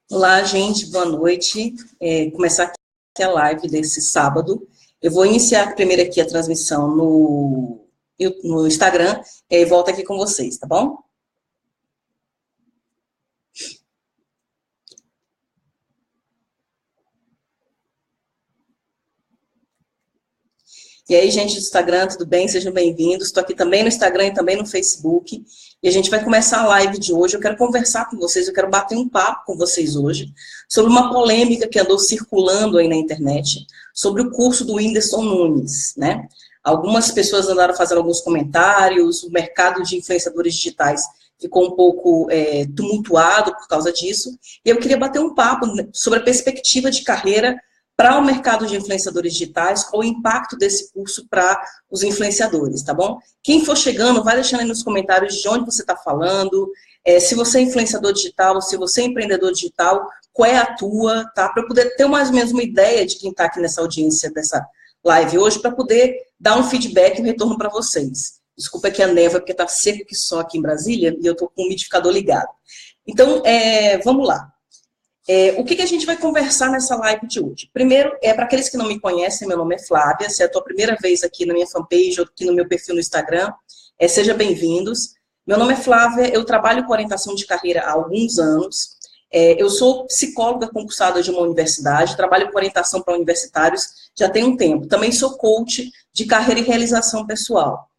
Olá, gente, boa noite. Começar aqui a live desse sábado. Eu vou iniciar primeiro aqui a transmissão no Instagram e volto aqui com vocês, tá bom? E aí, gente do Instagram, tudo bem? Sejam bem-vindos. Estou aqui também no Instagram e também no Facebook. E a gente vai começar a live de hoje. Eu quero conversar com vocês, eu quero bater um papo com vocês hoje sobre uma polêmica que andou circulando aí na internet sobre o curso do Whindersson Nunes, né? Algumas pessoas andaram fazendo alguns comentários, o mercado de influenciadores digitais ficou um pouco tumultuado por causa disso. E eu queria bater um papo sobre a perspectiva de carreira para o mercado de influenciadores digitais, qual o impacto desse curso para os influenciadores, tá bom? Quem for chegando, vai deixando aí nos comentários de onde você está falando, se você é influenciador digital, se você é empreendedor digital, qual é a tua, tá? Para eu poder ter mais ou menos uma ideia de quem está aqui nessa audiência dessa live hoje, para poder dar um feedback e um retorno para vocês. Desculpa aqui a névoa, porque está seco que só aqui em Brasília, e eu estou com o umidificador ligado. Então, vamos lá. O que a gente vai conversar nessa live de hoje? Primeiro, para aqueles que não me conhecem, meu nome é Flávia, se é a tua primeira vez aqui na minha fanpage ou aqui no meu perfil no Instagram, seja bem-vindos. Meu nome é Flávia, eu trabalho com orientação de carreira há alguns anos, eu sou psicóloga concursada de uma universidade, trabalho com orientação para universitários já tem um tempo. Também sou coach de carreira e realização pessoal.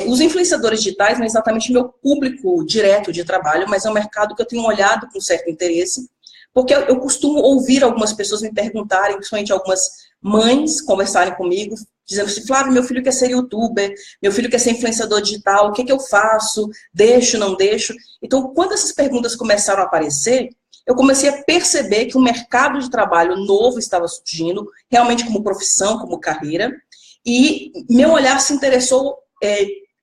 Os influenciadores digitais não é exatamente meu público direto de trabalho, mas é um mercado que eu tenho olhado com certo interesse, porque eu costumo ouvir algumas pessoas me perguntarem, principalmente algumas mães conversarem comigo, dizendo assim, Flávio, meu filho quer ser youtuber, meu filho quer ser influenciador digital, o que eu faço? Deixo, não deixo? Então, quando essas perguntas começaram a aparecer, eu comecei a perceber que um mercado de trabalho novo estava surgindo, realmente como profissão, como carreira, e meu olhar se interessou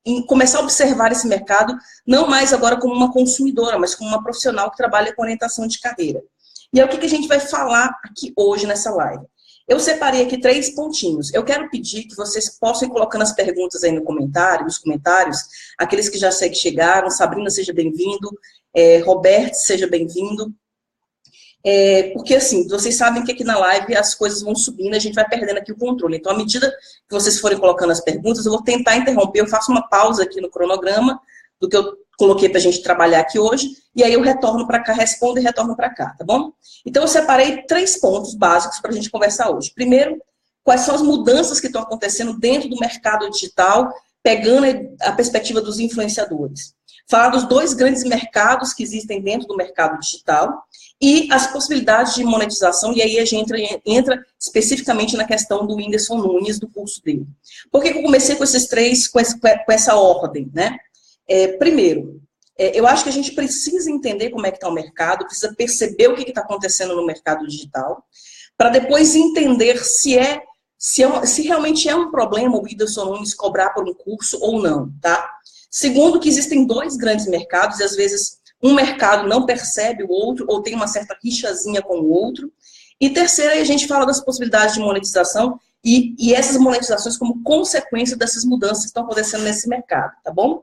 em começar a observar esse mercado, não mais agora como uma consumidora, mas como uma profissional que trabalha com orientação de carreira. E é o que a gente vai falar aqui hoje nessa live. Eu separei aqui 3 pontinhos. Eu quero pedir que vocês possam ir colocando as perguntas aí nos comentários, aqueles que já chegaram, Sabrina, seja bem-vindo, Roberto, seja bem-vindo. Porque, assim, vocês sabem que aqui na live as coisas vão subindo, a gente vai perdendo aqui o controle. Então, à medida que vocês forem colocando as perguntas, eu vou tentar interromper, eu faço uma pausa aqui no cronograma do que eu coloquei para a gente trabalhar aqui hoje, e aí eu retorno para cá, respondo e retorno para cá, tá bom? Então, eu separei 3 pontos básicos para a gente conversar hoje. Primeiro, quais são as mudanças que estão acontecendo dentro do mercado digital, pegando a perspectiva dos influenciadores. Falar dos 2 grandes mercados que existem dentro do mercado digital e as possibilidades de monetização, e aí a gente entra especificamente na questão do Whindersson Nunes, do curso dele. Por que eu comecei com esses 3, com essa ordem, né? Primeiro, eu acho que a gente precisa entender como é que está o mercado, precisa perceber o que está acontecendo no mercado digital, para depois entender se realmente é um problema o Whindersson Nunes cobrar por um curso ou não, tá? Segundo, que existem 2 grandes mercados, e às vezes um mercado não percebe o outro, ou tem uma certa rixazinha com o outro. E terceiro, a gente fala das possibilidades de monetização, e essas monetizações como consequência dessas mudanças que estão acontecendo nesse mercado, tá bom?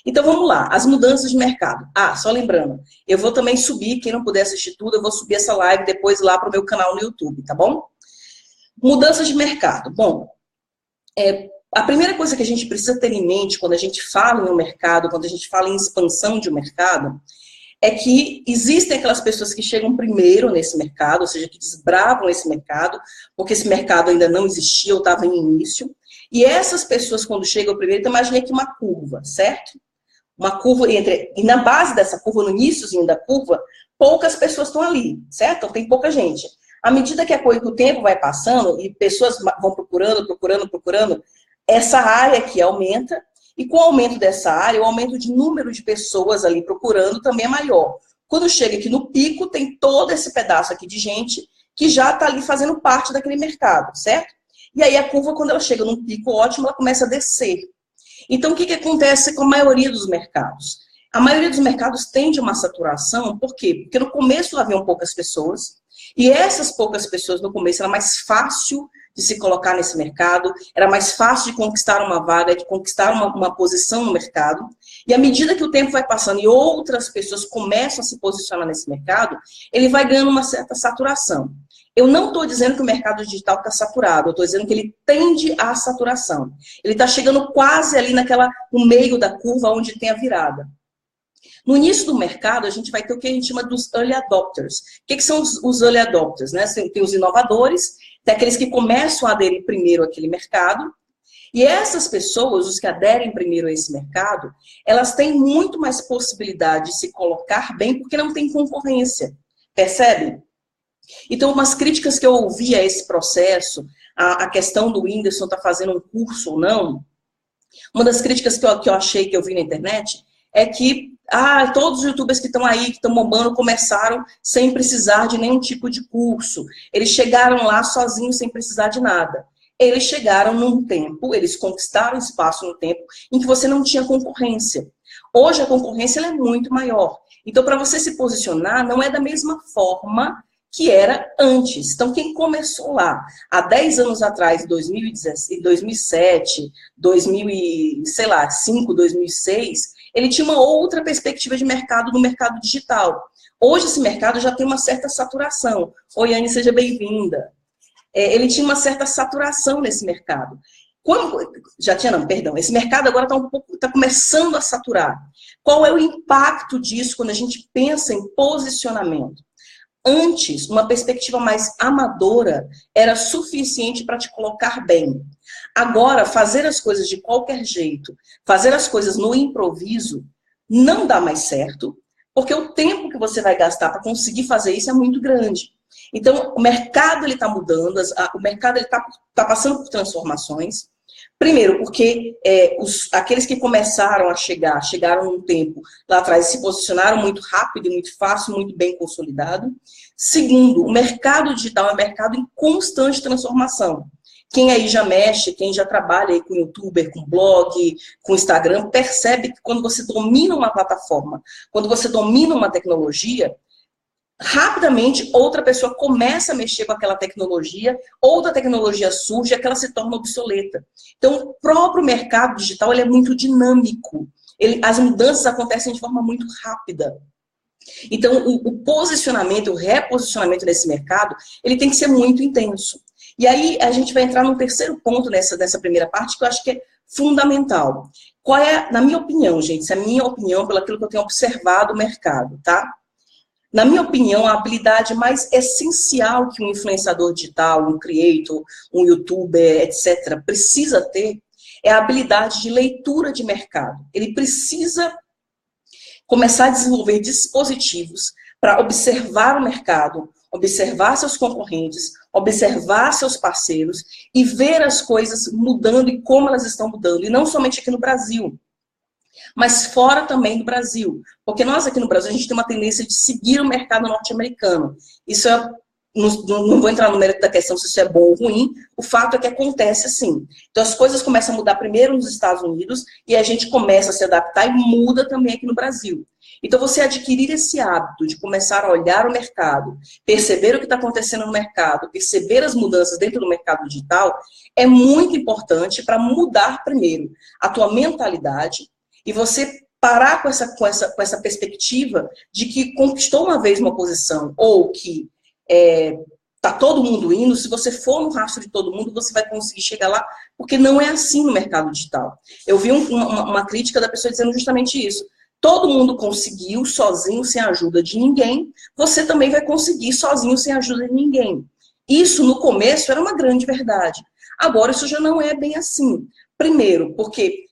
Então, vamos lá, as mudanças de mercado. Só lembrando, eu vou também subir, quem não puder assistir tudo, eu vou subir essa live depois lá para o meu canal no YouTube, tá bom? Mudanças de mercado. Bom, a primeira coisa que a gente precisa ter em mente quando a gente fala em um mercado, quando a gente fala em expansão de um mercado, é que existem aquelas pessoas que chegam primeiro nesse mercado, ou seja, que desbravam esse mercado, porque esse mercado ainda não existia ou estava em início. E essas pessoas, quando chegam primeiro, então imagine aqui uma curva, certo? Uma curva e na base dessa curva, no iníciozinho da curva, poucas pessoas estão ali, certo? Então tem pouca gente. À medida que o tempo vai passando e pessoas vão procurando, essa área aqui aumenta, e com o aumento dessa área, o aumento de número de pessoas ali procurando também é maior. Quando chega aqui no pico, tem todo esse pedaço aqui de gente que já está ali fazendo parte daquele mercado, certo? E aí a curva, quando ela chega num pico ótimo, ela começa a descer. Então, o que acontece com a maioria dos mercados? A maioria dos mercados tende a uma saturação, por quê? Porque no começo haviam poucas pessoas, e essas poucas pessoas no começo era mais fácil de se colocar nesse mercado, era mais fácil de conquistar uma vaga, de conquistar uma posição no mercado. E à medida que o tempo vai passando e outras pessoas começam a se posicionar nesse mercado, ele vai ganhando uma certa saturação. Eu não estou dizendo que o mercado digital está saturado, eu estou dizendo que ele tende à saturação. Ele está chegando quase ali no meio da curva onde tem a virada. No início do mercado, a gente vai ter o que a gente chama dos early adopters. O que são os early adopters? Né? Tem os inovadores, tem aqueles que começam a aderir primeiro àquele mercado, e essas pessoas, os que aderem primeiro a esse mercado, elas têm muito mais possibilidade de se colocar bem, porque não tem concorrência. Percebe? Então, umas críticas que eu ouvi a esse processo, a questão do Whindersson estar fazendo um curso ou não, uma das críticas que eu achei, que eu vi na internet, é que todos os youtubers que estão aí, que estão bombando, começaram sem precisar de nenhum tipo de curso. Eles chegaram lá sozinhos, sem precisar de nada. Eles chegaram num tempo, eles conquistaram espaço no tempo em que você não tinha concorrência. Hoje a concorrência ela é muito maior. Então, para você se posicionar, não é da mesma forma que era antes. Então, quem começou lá há 10 anos atrás, 2017, 2007, 2005, 2006, ele tinha uma outra perspectiva de mercado no mercado digital. Hoje esse mercado já tem uma certa saturação. Oi, Anne, seja bem-vinda. Ele tinha uma certa saturação nesse mercado. Esse mercado agora está começando a saturar. Qual é o impacto disso quando a gente pensa em posicionamento? Antes, uma perspectiva mais amadora era suficiente para te colocar bem. Agora, fazer as coisas de qualquer jeito, fazer as coisas no improviso, não dá mais certo, porque o tempo que você vai gastar para conseguir fazer isso é muito grande. Então, o mercado está mudando, o mercado está passando por transformações. Primeiro, porque aqueles que começaram a chegaram num tempo lá atrás, se posicionaram muito rápido, muito fácil, muito bem consolidado. Segundo, o mercado digital é um mercado em constante transformação. Quem aí já mexe, quem já trabalha aí com youtuber, com blog, com Instagram, percebe que quando você domina uma plataforma, quando você domina uma tecnologia, rapidamente outra pessoa começa a mexer com aquela tecnologia, outra tecnologia surge e aquela se torna obsoleta. Então, o próprio mercado digital ele é muito dinâmico. As mudanças acontecem de forma muito rápida. Então, o posicionamento, o reposicionamento desse mercado, ele tem que ser muito intenso. E aí, a gente vai entrar num terceiro ponto nessa primeira parte, que eu acho que é fundamental. Qual é, na minha opinião, gente, essa é a minha opinião, pelo aquilo que eu tenho observado o mercado, tá? Na minha opinião, a habilidade mais essencial que um influenciador digital, um creator, um youtuber, etc., precisa ter é a habilidade de leitura de mercado. Ele precisa começar a desenvolver dispositivos para observar o mercado, observar seus concorrentes, observar seus parceiros e ver as coisas mudando e como elas estão mudando. E não somente aqui no Brasil, mas fora também do Brasil. Porque nós aqui no Brasil, a gente tem uma tendência de seguir o mercado norte-americano. Isso é, não vou entrar no mérito da questão se isso é bom ou ruim, o fato é que acontece assim. Então as coisas começam a mudar primeiro nos Estados Unidos e a gente começa a se adaptar e muda também aqui no Brasil. Então você adquirir esse hábito de começar a olhar o mercado, perceber o que está acontecendo no mercado, perceber as mudanças dentro do mercado digital, é muito importante para mudar primeiro a tua mentalidade, e você parar com essa perspectiva de que conquistou uma vez uma posição, ou que tá todo mundo indo, se você for no rastro de todo mundo, você vai conseguir chegar lá, porque não é assim no mercado digital. Eu vi uma crítica da pessoa dizendo justamente isso. Todo mundo conseguiu sozinho, sem a ajuda de ninguém, você também vai conseguir sozinho, sem a ajuda de ninguém. Isso, no começo, era uma grande verdade. Agora, isso já não é bem assim. Primeiro, porque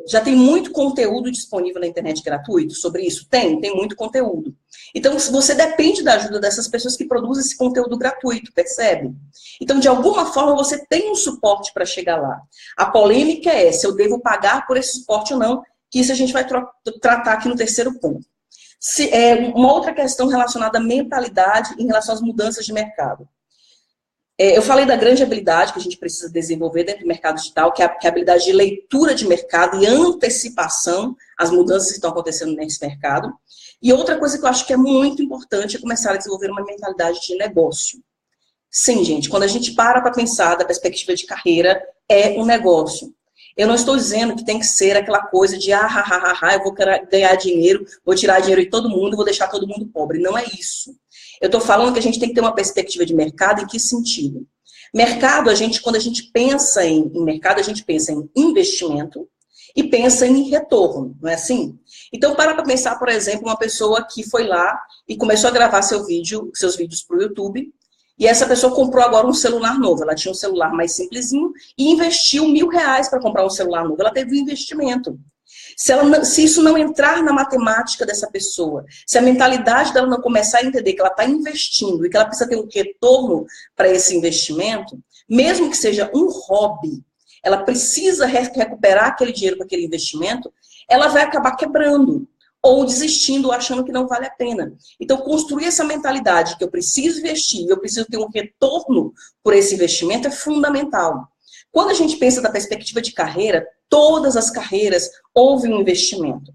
já tem muito conteúdo disponível na internet gratuito sobre isso? Tem muito conteúdo. Então, você depende da ajuda dessas pessoas que produzem esse conteúdo gratuito, percebe? Então, de alguma forma, você tem um suporte para chegar lá. A polêmica é se eu devo pagar por esse suporte ou não, que isso a gente vai tratar aqui no terceiro ponto. Uma outra questão relacionada à mentalidade em relação às mudanças de mercado. Eu falei da grande habilidade que a gente precisa desenvolver dentro do mercado digital, que é a habilidade de leitura de mercado e antecipação às mudanças que estão acontecendo nesse mercado. E outra coisa que eu acho que é muito importante é começar a desenvolver uma mentalidade de negócio. Sim, gente, quando a gente para pensar da perspectiva de carreira, é um negócio. Eu não estou dizendo que tem que ser aquela coisa de eu vou ganhar dinheiro, vou tirar dinheiro de todo mundo, vou deixar todo mundo pobre. Não é isso. Eu estou falando que a gente tem que ter uma perspectiva de mercado. Em que sentido? Mercado, quando a gente pensa em mercado, a gente pensa em investimento e pensa em retorno, não é assim? Então, para pensar, por exemplo, uma pessoa que foi lá e começou a gravar seus vídeos para o YouTube, e essa pessoa comprou agora um celular novo. Ela tinha um celular mais simplesinho e investiu R$1.000 para comprar um celular novo. Ela teve um investimento. Se isso não entrar na matemática dessa pessoa, se a mentalidade dela não começar a entender que ela está investindo e que ela precisa ter um retorno para esse investimento, mesmo que seja um hobby, ela precisa recuperar aquele dinheiro com aquele investimento, ela vai acabar quebrando ou desistindo, ou achando que não vale a pena. Então, construir essa mentalidade que eu preciso investir, eu preciso ter um retorno por esse investimento é fundamental. Quando a gente pensa da perspectiva de carreira, todas as carreiras houve um investimento,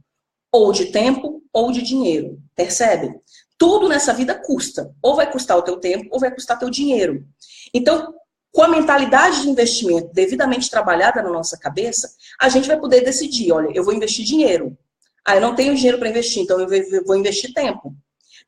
ou de tempo ou de dinheiro, percebe? Tudo nessa vida custa, ou vai custar o teu tempo, ou vai custar teu dinheiro. Então, com a mentalidade de investimento devidamente trabalhada na nossa cabeça, a gente vai poder decidir, olha, eu vou investir dinheiro. Eu não tenho dinheiro para investir, então eu vou investir tempo.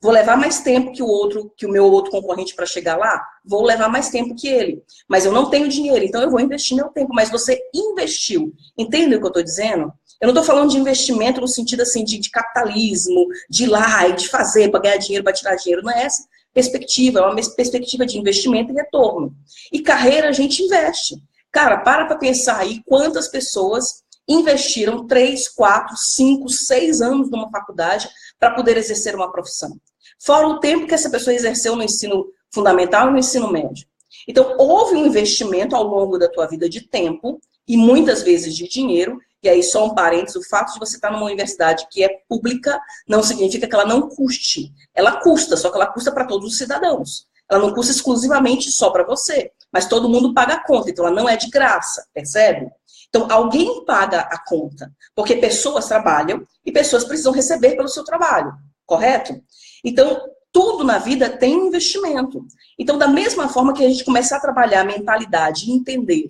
Vou levar mais tempo que o meu outro concorrente para chegar lá? Vou levar mais tempo que ele. Mas eu não tenho dinheiro, então eu vou investir meu tempo. Mas você investiu. Entende o que eu estou dizendo? Eu não estou falando de investimento no sentido assim de capitalismo, de ir lá e de fazer para ganhar dinheiro, para tirar dinheiro. Não é essa perspectiva, é uma perspectiva de investimento e retorno. E carreira a gente investe. Cara, para pensar aí quantas pessoas investiram 3, 4, 5, 6 anos numa faculdade para poder exercer uma profissão. Fora o tempo que essa pessoa exerceu no ensino fundamental e no ensino médio. Então, houve um investimento ao longo da tua vida de tempo e muitas vezes de dinheiro. E aí, só um parênteses, o fato de você estar numa universidade que é pública não significa que ela não custe. Ela custa, só que ela custa para todos os cidadãos. Ela não custa exclusivamente só para você, mas todo mundo paga a conta, então ela não é de graça, percebe? Então, alguém paga a conta, porque pessoas trabalham e pessoas precisam receber pelo seu trabalho, correto? Então, tudo na vida tem um investimento. Então, da mesma forma que a gente começar a trabalhar a mentalidade e entender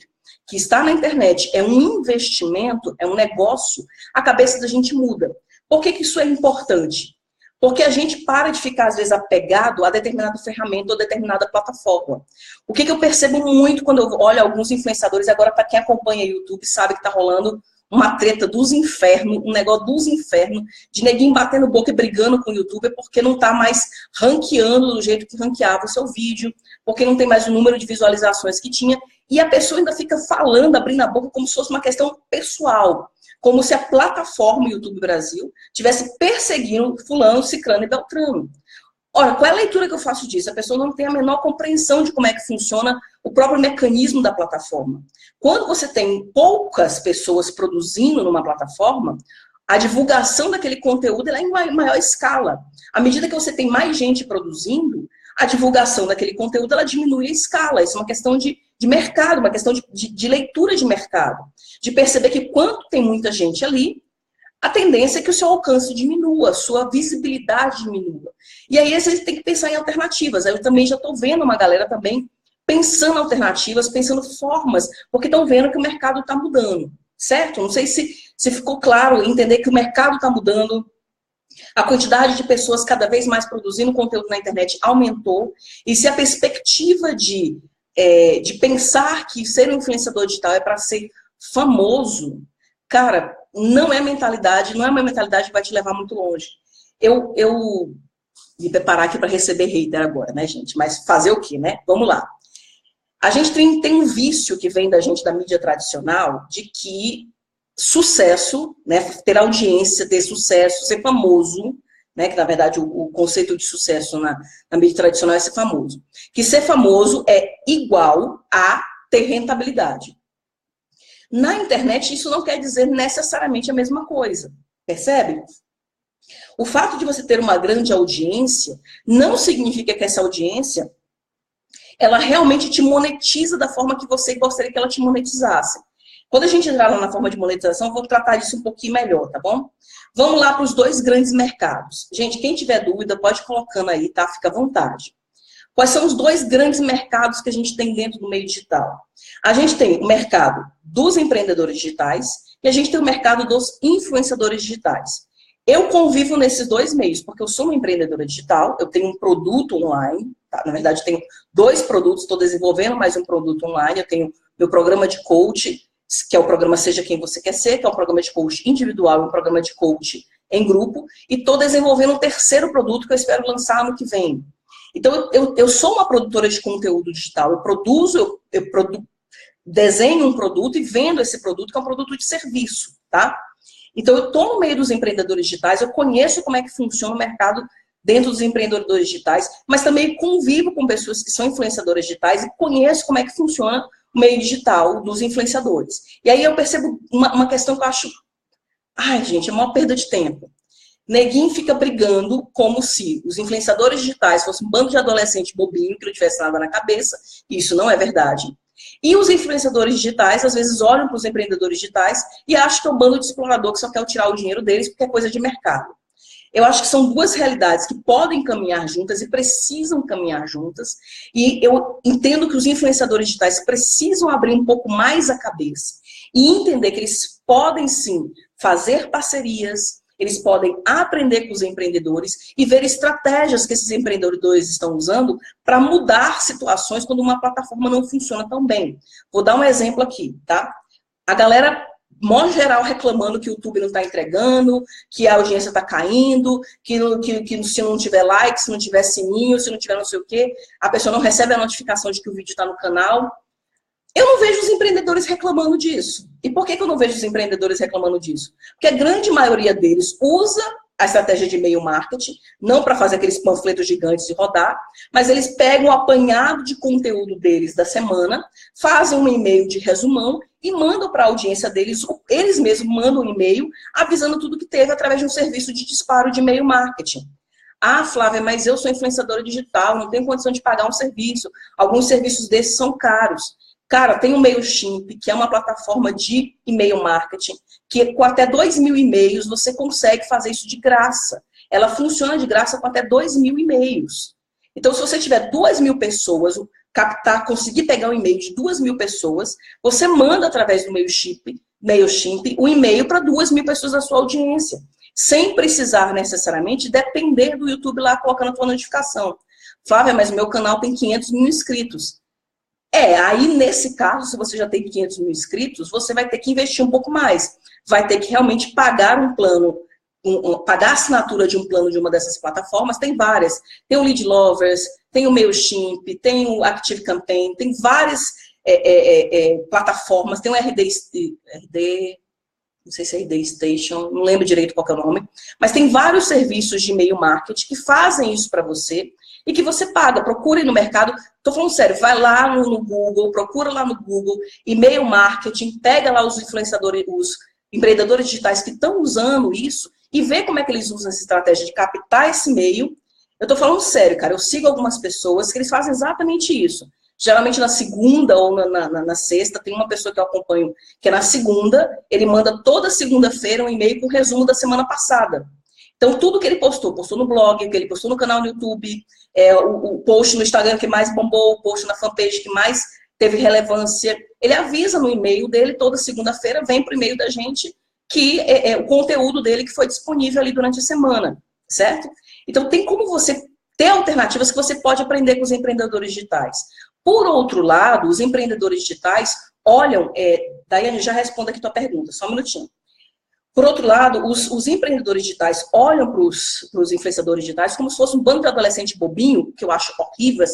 que estar na internet é um investimento, é um negócio, a cabeça da gente muda. Por que isso é importante? Porque a gente para de ficar, às vezes, apegado a determinada ferramenta ou determinada plataforma. O que eu percebo muito quando eu olho alguns influenciadores, agora para quem acompanha o YouTube sabe que está rolando uma treta dos infernos, um negócio dos infernos, de neguinho batendo boca e brigando com o YouTube porque não está mais ranqueando do jeito que ranqueava o seu vídeo, porque não tem mais o número de visualizações que tinha, e a pessoa ainda fica falando, abrindo a boca como se fosse uma questão pessoal. Como se a plataforma YouTube Brasil tivesse perseguindo fulano, ciclano e beltrano. Ora, qual é a leitura que eu faço disso? A pessoa não tem a menor compreensão de como é que funciona o próprio mecanismo da plataforma. Quando você tem poucas pessoas produzindo numa plataforma, a divulgação daquele conteúdo é em maior escala. À medida que você tem mais gente produzindo, a divulgação daquele conteúdo ela diminui a escala. Isso é uma questão de mercado, uma questão de leitura de mercado. De perceber que quando tem muita gente ali, a tendência é que o seu alcance diminua, a sua visibilidade diminua. E aí você tem que pensar em alternativas. Eu também já estou vendo uma galera também pensando alternativas, pensando formas, porque estão vendo que o mercado está mudando, certo? Não sei se ficou claro entender que o mercado está mudando, a quantidade de pessoas cada vez mais produzindo conteúdo na internet aumentou, e se a perspectiva de pensar que ser um influenciador digital é para ser famoso, cara, não é mentalidade, não é uma mentalidade que vai te levar muito longe. Eu me preparar aqui para receber hater agora, né, gente? Mas fazer o quê, né? Vamos lá. A gente tem um vício que vem da gente da mídia tradicional de que sucesso, né, ter audiência, ter sucesso, ser famoso, né, que na verdade o conceito de sucesso na mídia tradicional é ser famoso. Que ser famoso é igual a ter rentabilidade. Na internet, isso não quer dizer necessariamente a mesma coisa, percebe? O fato de você ter uma grande audiência não significa que essa audiência ela realmente te monetiza da forma que você gostaria que ela te monetizasse. Quando a gente entrar lá na forma de monetização, eu vou tratar disso um pouquinho melhor, tá bom? Vamos lá para os dois grandes mercados. Gente, quem tiver dúvida, pode ir colocando aí, tá? Fica à vontade. Quais são os dois grandes mercados que a gente tem dentro do meio digital? A gente tem o mercado dos empreendedores digitais e a gente tem o mercado dos influenciadores digitais. Eu convivo nesses dois meios, porque eu sou uma empreendedora digital, eu tenho um produto online, tá? Na verdade, eu tenho 2 produtos, estou desenvolvendo mais um produto online, eu tenho meu programa de coach, que é o programa Seja Quem Você Quer Ser, que é um programa de coach individual e um programa de coach em grupo, e estou desenvolvendo um 3º produto que eu espero lançar ano que vem. Então, eu sou uma produtora de conteúdo digital, desenho um produto e vendo esse produto, que é um produto de serviço, tá? Então, eu estou no meio dos empreendedores digitais, eu conheço como é que funciona o mercado dentro dos empreendedores digitais, mas também convivo com pessoas que são influenciadoras digitais e conheço como é que funciona o meio digital dos influenciadores. E aí eu percebo uma questão que eu acho, ai, gente, é uma perda de tempo. Neguinho fica brigando como se os influenciadores digitais fossem um bando de adolescente bobinho que não tivesse nada na cabeça, e isso não é verdade. E os influenciadores digitais, às vezes, olham para os empreendedores digitais e acham que é um bando de explorador que só quer tirar o dinheiro deles porque é coisa de mercado. Eu acho que são 2 realidades que podem caminhar juntas e precisam caminhar juntas. E eu entendo que os influenciadores digitais precisam abrir um pouco mais a cabeça e entender que eles podem, sim, fazer parcerias, eles podem aprender com os empreendedores e ver estratégias que esses empreendedores estão usando para mudar situações quando uma plataforma não funciona tão bem. Vou dar um exemplo aqui, tá? A galera, modo geral, reclamando que o YouTube não está entregando, que a audiência está caindo, que se não tiver like, se não tiver sininho, se não tiver não sei o quê, a pessoa não recebe a notificação de que o vídeo está no canal. Eu não vejo os empreendedores reclamando disso. E por que eu não vejo os empreendedores reclamando disso? Porque a grande maioria deles usa a estratégia de e-mail marketing, não para fazer aqueles panfletos gigantes e rodar, mas eles pegam o apanhado de conteúdo deles da semana, fazem um e-mail de resumão e mandam para a audiência deles, eles mesmos mandam um e-mail avisando tudo que teve através de um serviço de disparo de e-mail marketing. Ah, Flávia, mas eu sou influenciadora digital, não tenho condição de pagar um serviço. Alguns serviços desses são caros. Cara, tem o MailChimp, que é uma plataforma de e-mail marketing, que com até 2.000 e-mails você consegue fazer isso de graça. Ela funciona de graça com até 2.000 e-mails. Então, se você tiver 2.000 pessoas, conseguir pegar um e-mail de 2.000 pessoas, você manda através do MailChimp o e-mail para 2.000 pessoas da sua audiência, sem precisar necessariamente depender do YouTube lá colocando a tua notificação. Flávia, mas o meu canal tem 500.000 inscritos. Aí nesse caso, se você já tem 500.000 inscritos, você vai ter que investir um pouco mais. Vai ter que realmente pagar um plano, pagar a assinatura de um plano de uma dessas plataformas. Tem várias. Tem o Lead Lovers, tem o MailChimp, tem o Active Campaign, tem várias plataformas. Tem o RD, não sei se é RD Station, não lembro direito qual que é o nome. Mas tem vários serviços de e-mail marketing que fazem isso para você e que você paga. Procure no mercado. Tô falando sério, vai lá no Google, procura lá no Google, e-mail marketing, pega lá os influenciadores, os empreendedores digitais que estão usando isso e vê como é que eles usam essa estratégia de captar esse e-mail. Eu tô falando sério, cara, eu sigo algumas pessoas que eles fazem exatamente isso. Geralmente na segunda ou na sexta, tem uma pessoa que eu acompanho que é na segunda, ele manda toda segunda-feira um e-mail com resumo da semana passada. Então, tudo que ele postou no blog, que ele postou no canal no YouTube, o post no Instagram que mais bombou, o post na fanpage que mais teve relevância, ele avisa no e-mail dele, toda segunda-feira, vem para o e-mail da gente que o conteúdo dele que foi disponível ali durante a semana, certo? Então, tem como você ter alternativas que você pode aprender com os empreendedores digitais. Por outro lado, os empreendedores digitais olham... Daiane, já responda aqui a tua pergunta, só um minutinho. Por outro lado, os empreendedores digitais olham para os influenciadores digitais como se fosse um bando de adolescente bobinho, que eu acho horrível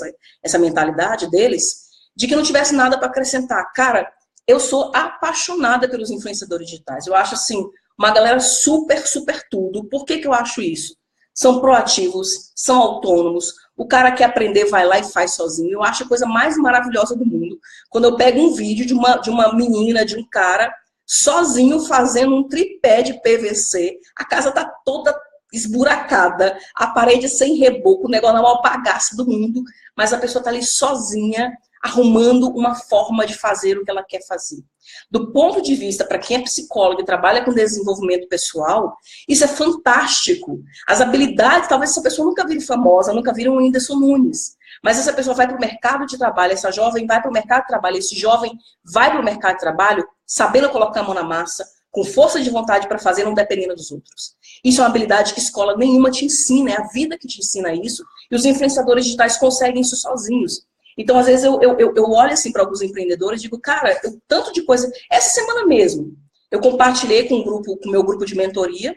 essa mentalidade deles, de que não tivesse nada para acrescentar. Cara, eu sou apaixonada pelos influenciadores digitais. Eu acho, assim, uma galera super, super tudo. Por que eu acho isso? São proativos, são autônomos. O cara quer aprender, vai lá e faz sozinho. Eu acho a coisa mais maravilhosa do mundo. Quando eu pego um vídeo de uma menina, de um cara... sozinho fazendo um tripé de PVC, a casa tá toda esburacada, a parede sem reboco, o negócio é o maior bagaço do mundo, mas a pessoa tá ali sozinha, arrumando uma forma de fazer o que ela quer fazer. Do ponto de vista, para quem é psicólogo e trabalha com desenvolvimento pessoal, isso é fantástico. As habilidades, talvez essa pessoa nunca vire famosa, nunca vire um Whindersson Nunes, Mas essa pessoa vai para o mercado de trabalho, essa jovem vai para o mercado de trabalho, esse jovem vai para o mercado de trabalho sabendo colocar a mão na massa, com força de vontade para fazer, não dependendo dos outros. Isso é uma habilidade que escola nenhuma te ensina, é a vida que te ensina isso, e os influenciadores digitais conseguem isso sozinhos. Então, às vezes, eu olho assim para alguns empreendedores e digo, cara, tanto de coisa... Essa semana mesmo, eu compartilhei com o meu grupo de mentoria,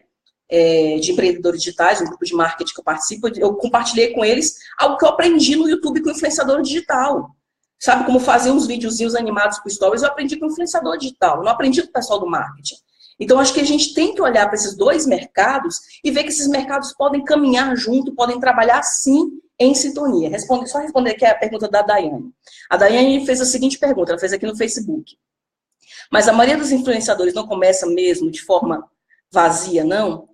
de empreendedores digitais, um grupo de marketing que eu participo, eu compartilhei com eles algo que eu aprendi no YouTube com o influenciador digital. Sabe como fazer uns videozinhos animados com stories? Eu aprendi com o influenciador digital, eu não aprendi com o pessoal do marketing. Então, acho que a gente tem que olhar para esses dois mercados e ver que esses mercados podem caminhar junto, podem trabalhar sim em sintonia. Só responder aqui a pergunta da Daiane. A Daiane fez a seguinte pergunta, ela fez aqui no Facebook. Mas a maioria dos influenciadores não começa mesmo de forma vazia, não?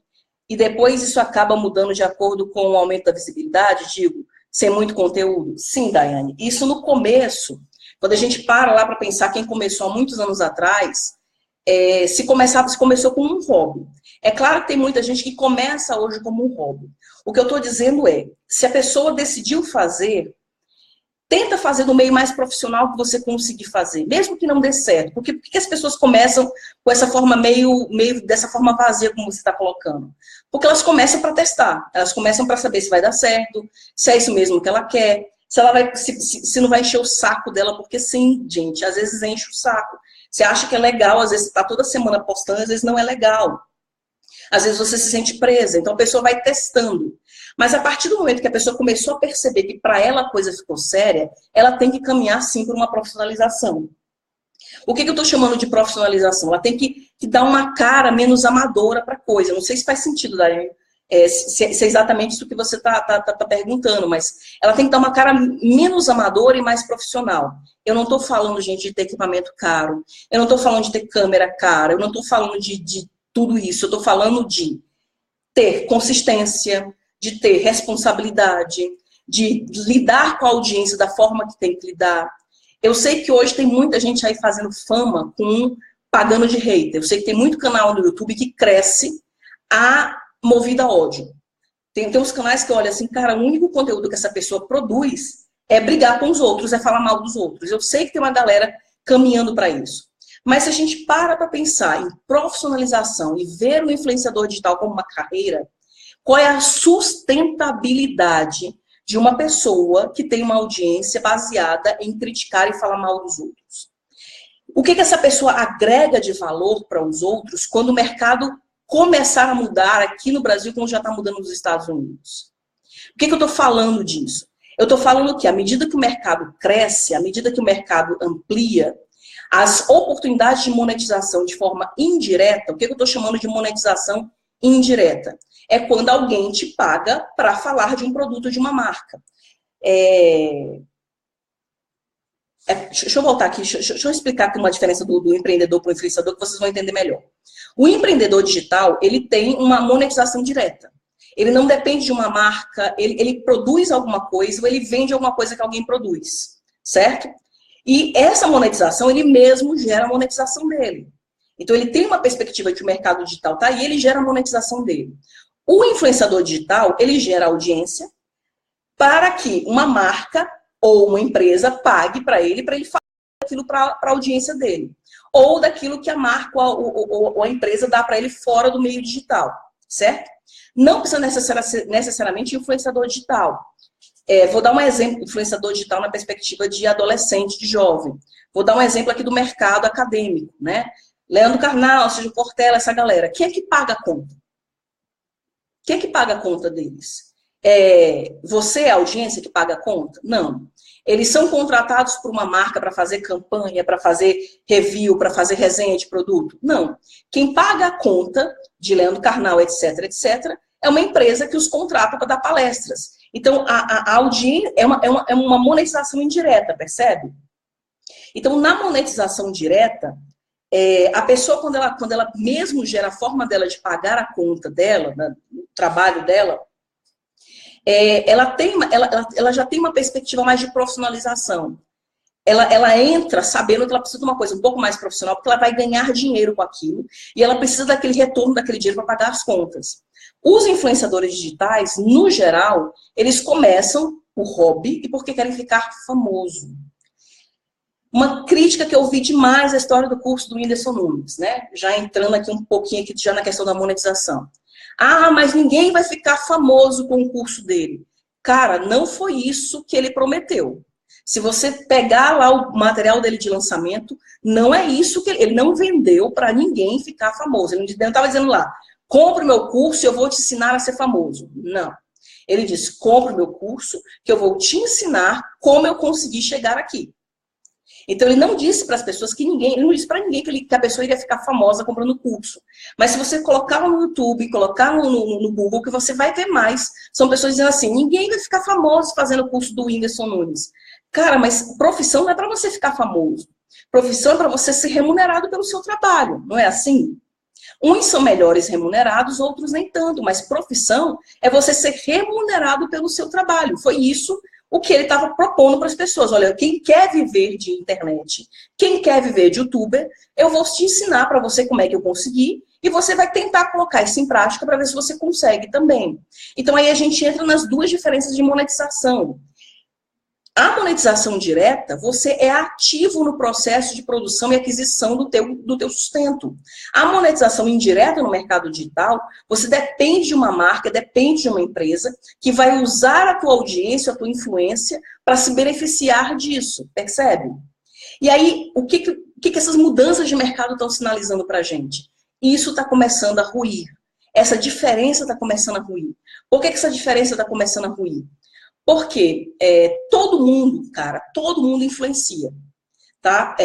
E depois isso acaba mudando de acordo com o aumento da visibilidade, digo, sem muito conteúdo? Sim, Daiane. Isso no começo, quando a gente para para pensar quem começou há muitos anos atrás, se começou como um hobby. É claro que tem muita gente que começa hoje como um hobby. O que eu estou dizendo é, se a pessoa decidiu fazer, tenta fazer no meio mais profissional que você conseguir fazer, mesmo que não dê certo. Por que as pessoas começam com essa forma meio dessa forma vazia, como você está colocando? Porque elas começam para testar, elas começam para saber se vai dar certo, se é isso mesmo que ela quer, se ela vai, se não vai encher o saco dela, porque sim, gente, às vezes enche o saco. Você acha que é legal, às vezes está toda semana postando, às vezes não é legal. Às vezes você se sente presa, então a pessoa vai testando. Mas a partir do momento que a pessoa começou a perceber que para ela a coisa ficou séria, ela tem que caminhar sim por uma profissionalização. O que eu estou chamando de profissionalização? Ela tem que dar uma cara menos amadora para a coisa. Não sei se faz sentido, Daiane, se é exatamente isso que você está perguntando, mas ela tem que dar uma cara menos amadora e mais profissional. Eu não estou falando, gente, de ter equipamento caro, eu não estou falando de ter câmera cara, eu não estou falando de tudo isso, eu estou falando de ter consistência, de ter responsabilidade, de lidar com a audiência da forma que tem que lidar. Eu sei que hoje tem muita gente aí fazendo fama pagando de hater. Eu sei que tem muito canal no YouTube que cresce movido a ódio. Tem uns canais que olham assim, cara, o único conteúdo que essa pessoa produz é brigar com os outros, é falar mal dos outros. Eu sei que tem uma galera caminhando para isso. Mas se a gente para pensar em profissionalização e ver o influenciador digital como uma carreira, qual é a sustentabilidade de uma pessoa que tem uma audiência baseada em criticar e falar mal dos outros? O que essa pessoa agrega de valor para os outros quando o mercado começar a mudar aqui no Brasil, como já está mudando nos Estados Unidos? Por que eu estou falando disso? Eu estou falando que à medida que o mercado cresce, à medida que o mercado amplia, as oportunidades de monetização de forma indireta, o que eu estou chamando de monetização indireta? É quando alguém te paga para falar de um produto de uma marca. Deixa eu voltar aqui, deixa eu explicar aqui uma diferença do empreendedor para o influenciador, que vocês vão entender melhor. O empreendedor digital, ele tem uma monetização direta. Ele não depende de uma marca, ele produz alguma coisa ou ele vende alguma coisa que alguém produz, certo? E essa monetização, ele mesmo gera a monetização dele. Então, ele tem uma perspectiva de que o mercado digital está e ele gera a monetização dele. O influenciador digital, ele gera audiência para que uma marca ou uma empresa pague para ele falar aquilo para a audiência dele. Ou daquilo que a marca ou a empresa dá para ele fora do meio digital, certo? Não precisa necessariamente influenciador digital. Vou dar um exemplo, influenciador digital na perspectiva de adolescente, de jovem. Vou dar um exemplo aqui do mercado acadêmico, né? Leandro Carnal, Sérgio Portela, essa galera. Quem é que paga a conta? Quem é que paga a conta deles? Você é a audiência que paga a conta? Não. Eles são contratados por uma marca para fazer campanha, para fazer review, para fazer resenha de produto? Não. Quem paga a conta de Leandro Carnal, etc., etc., é uma empresa que os contrata para dar palestras. Então, a audiência é uma monetização indireta, percebe? Então, na monetização direta, a pessoa, quando ela mesmo gera a forma dela de pagar a conta dela, o trabalho dela, ela já tem uma perspectiva mais de profissionalização. Ela entra sabendo que ela precisa de uma coisa um pouco mais profissional, porque ela vai ganhar dinheiro com aquilo, e ela precisa daquele retorno daquele dinheiro para pagar as contas. Os influenciadores digitais, no geral, eles começam por hobby e porque querem ficar famoso. Uma crítica que eu ouvi demais à história do curso do Whindersson Nunes, né? Já entrando aqui um pouquinho aqui já na questão da monetização. Ah, mas ninguém vai ficar famoso com o curso dele. Cara, não foi isso que ele prometeu. Se você pegar lá o material dele de lançamento, não é isso que ele não vendeu para ninguém ficar famoso. Ele não estava dizendo lá, compre o meu curso e eu vou te ensinar a ser famoso. Não. Ele disse, compre o meu curso que eu vou te ensinar como eu consegui chegar aqui. Então, ele não disse para as pessoas que ninguém, ele não disse para ninguém que a pessoa iria ficar famosa comprando curso. Mas se você colocar no YouTube, colocar no Google, que você vai ver mais. São pessoas dizendo assim, ninguém vai ficar famoso fazendo o curso do Whindersson Nunes. Cara, mas profissão não é para você ficar famoso. Profissão é para você ser remunerado pelo seu trabalho, não é assim? Uns são melhores remunerados, outros nem tanto. Mas profissão é você ser remunerado pelo seu trabalho. Foi isso o que ele estava propondo para as pessoas. Olha, quem quer viver de internet, quem quer viver de youtuber, eu vou te ensinar para você como é que eu consegui e você vai tentar colocar isso em prática para ver se você consegue também. Então aí a gente entra nas duas diferenças de monetização. A monetização direta, você é ativo no processo de produção e aquisição do teu sustento. A monetização indireta no mercado digital, você depende de uma marca, depende de uma empresa que vai usar a tua audiência, a tua influência para se beneficiar disso, percebe? E aí, o que essas mudanças de mercado estão sinalizando para a gente? Isso está começando a ruir. Essa diferença está começando a ruir. Por que essa diferença está começando a ruir? Porque todo mundo, cara, todo mundo influencia, tá?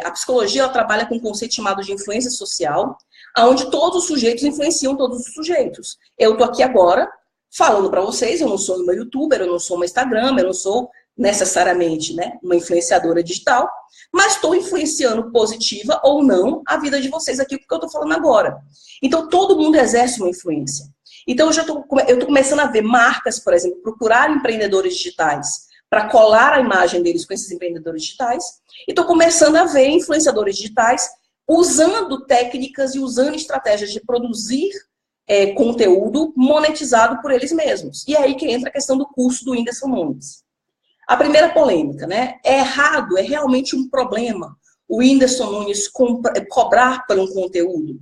A psicologia, ela trabalha com um conceito chamado de influência social, onde todos os sujeitos influenciam todos os sujeitos. Eu tô aqui agora falando para vocês, eu não sou uma youtuber, eu não sou uma Instagram, eu não sou necessariamente, né, uma influenciadora digital, mas estou influenciando positiva ou não a vida de vocês aqui, porque eu tô falando agora. Então, todo mundo exerce uma influência. Então, eu tô começando a ver marcas, por exemplo, procurar empreendedores digitais para colar a imagem deles com esses empreendedores digitais. E estou começando a ver influenciadores digitais usando técnicas e usando estratégias de produzir conteúdo monetizado por eles mesmos. E é aí que entra a questão do curso do Whindersson Nunes. A primeira polêmica, né? É errado, é realmente um problema o Whindersson Nunes cobrar por um conteúdo?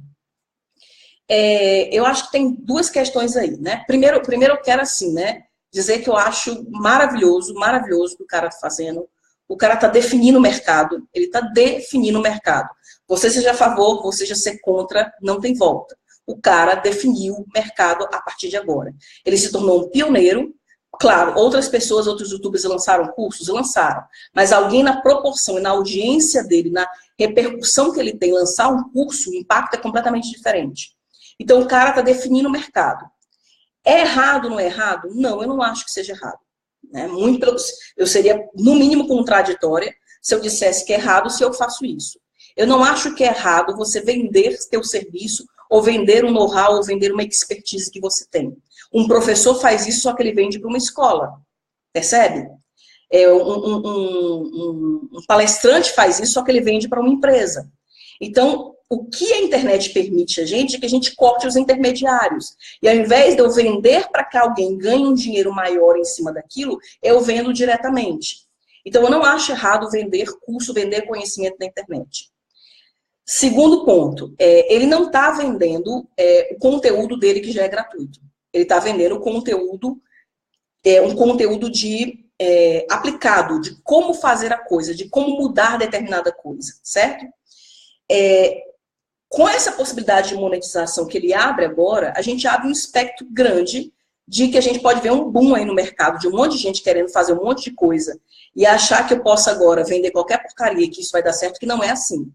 Eu acho que tem duas questões aí, né? Primeiro eu quero assim, né? Dizer que eu acho maravilhoso o que o cara tá fazendo. O cara tá definindo o mercado, ele tá definindo o mercado. Você seja a favor, você seja ser contra, não tem volta. O cara definiu o mercado a partir de agora. Ele se tornou um pioneiro. Claro, outras pessoas, outros youtubers lançaram cursos? Lançaram. Mas alguém na proporção e na audiência dele, na repercussão que ele tem, lançar um curso, o impacto é completamente diferente. Então, o cara está definindo o mercado. É errado ou não é errado? Não, eu não acho que seja errado. Né? Eu seria, no mínimo, contraditória se eu dissesse que é errado se eu faço isso. Eu não acho que é errado você vender teu serviço, ou vender um know-how, ou vender uma expertise que você tem. Um professor faz isso, só que ele vende para uma escola. Percebe? Um palestrante faz isso, só que ele vende para uma empresa. Então, o que a internet permite a gente é que a gente corte os intermediários. E ao invés de eu vender para que alguém ganhe um dinheiro maior em cima daquilo, eu vendo diretamente. Então, eu não acho errado vender curso, vender conhecimento na internet. Segundo ponto, ele não está vendendo o conteúdo dele que já é gratuito. Ele está vendendo o conteúdo, um conteúdo aplicado, de como fazer a coisa, de como mudar determinada coisa, certo? Com essa possibilidade de monetização que ele abre agora, a gente abre um espectro grande de que a gente pode ver um boom aí no mercado, de um monte de gente querendo fazer um monte de coisa e achar que eu posso agora vender qualquer porcaria, que isso vai dar certo, que não é assim.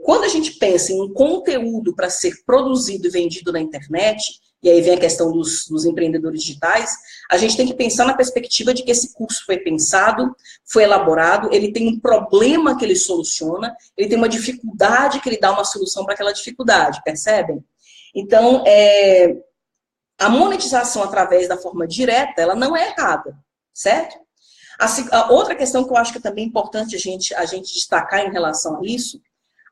Quando a gente pensa em um conteúdo para ser produzido e vendido na internet, e aí vem a questão dos empreendedores digitais, a gente tem que pensar na perspectiva de que esse curso foi pensado, foi elaborado, ele tem um problema que ele soluciona, ele tem uma dificuldade que ele dá uma solução para aquela dificuldade, percebem? Então, a monetização através da forma direta, ela não é errada, certo? A outra questão que eu acho que é também importante a gente destacar em relação a isso,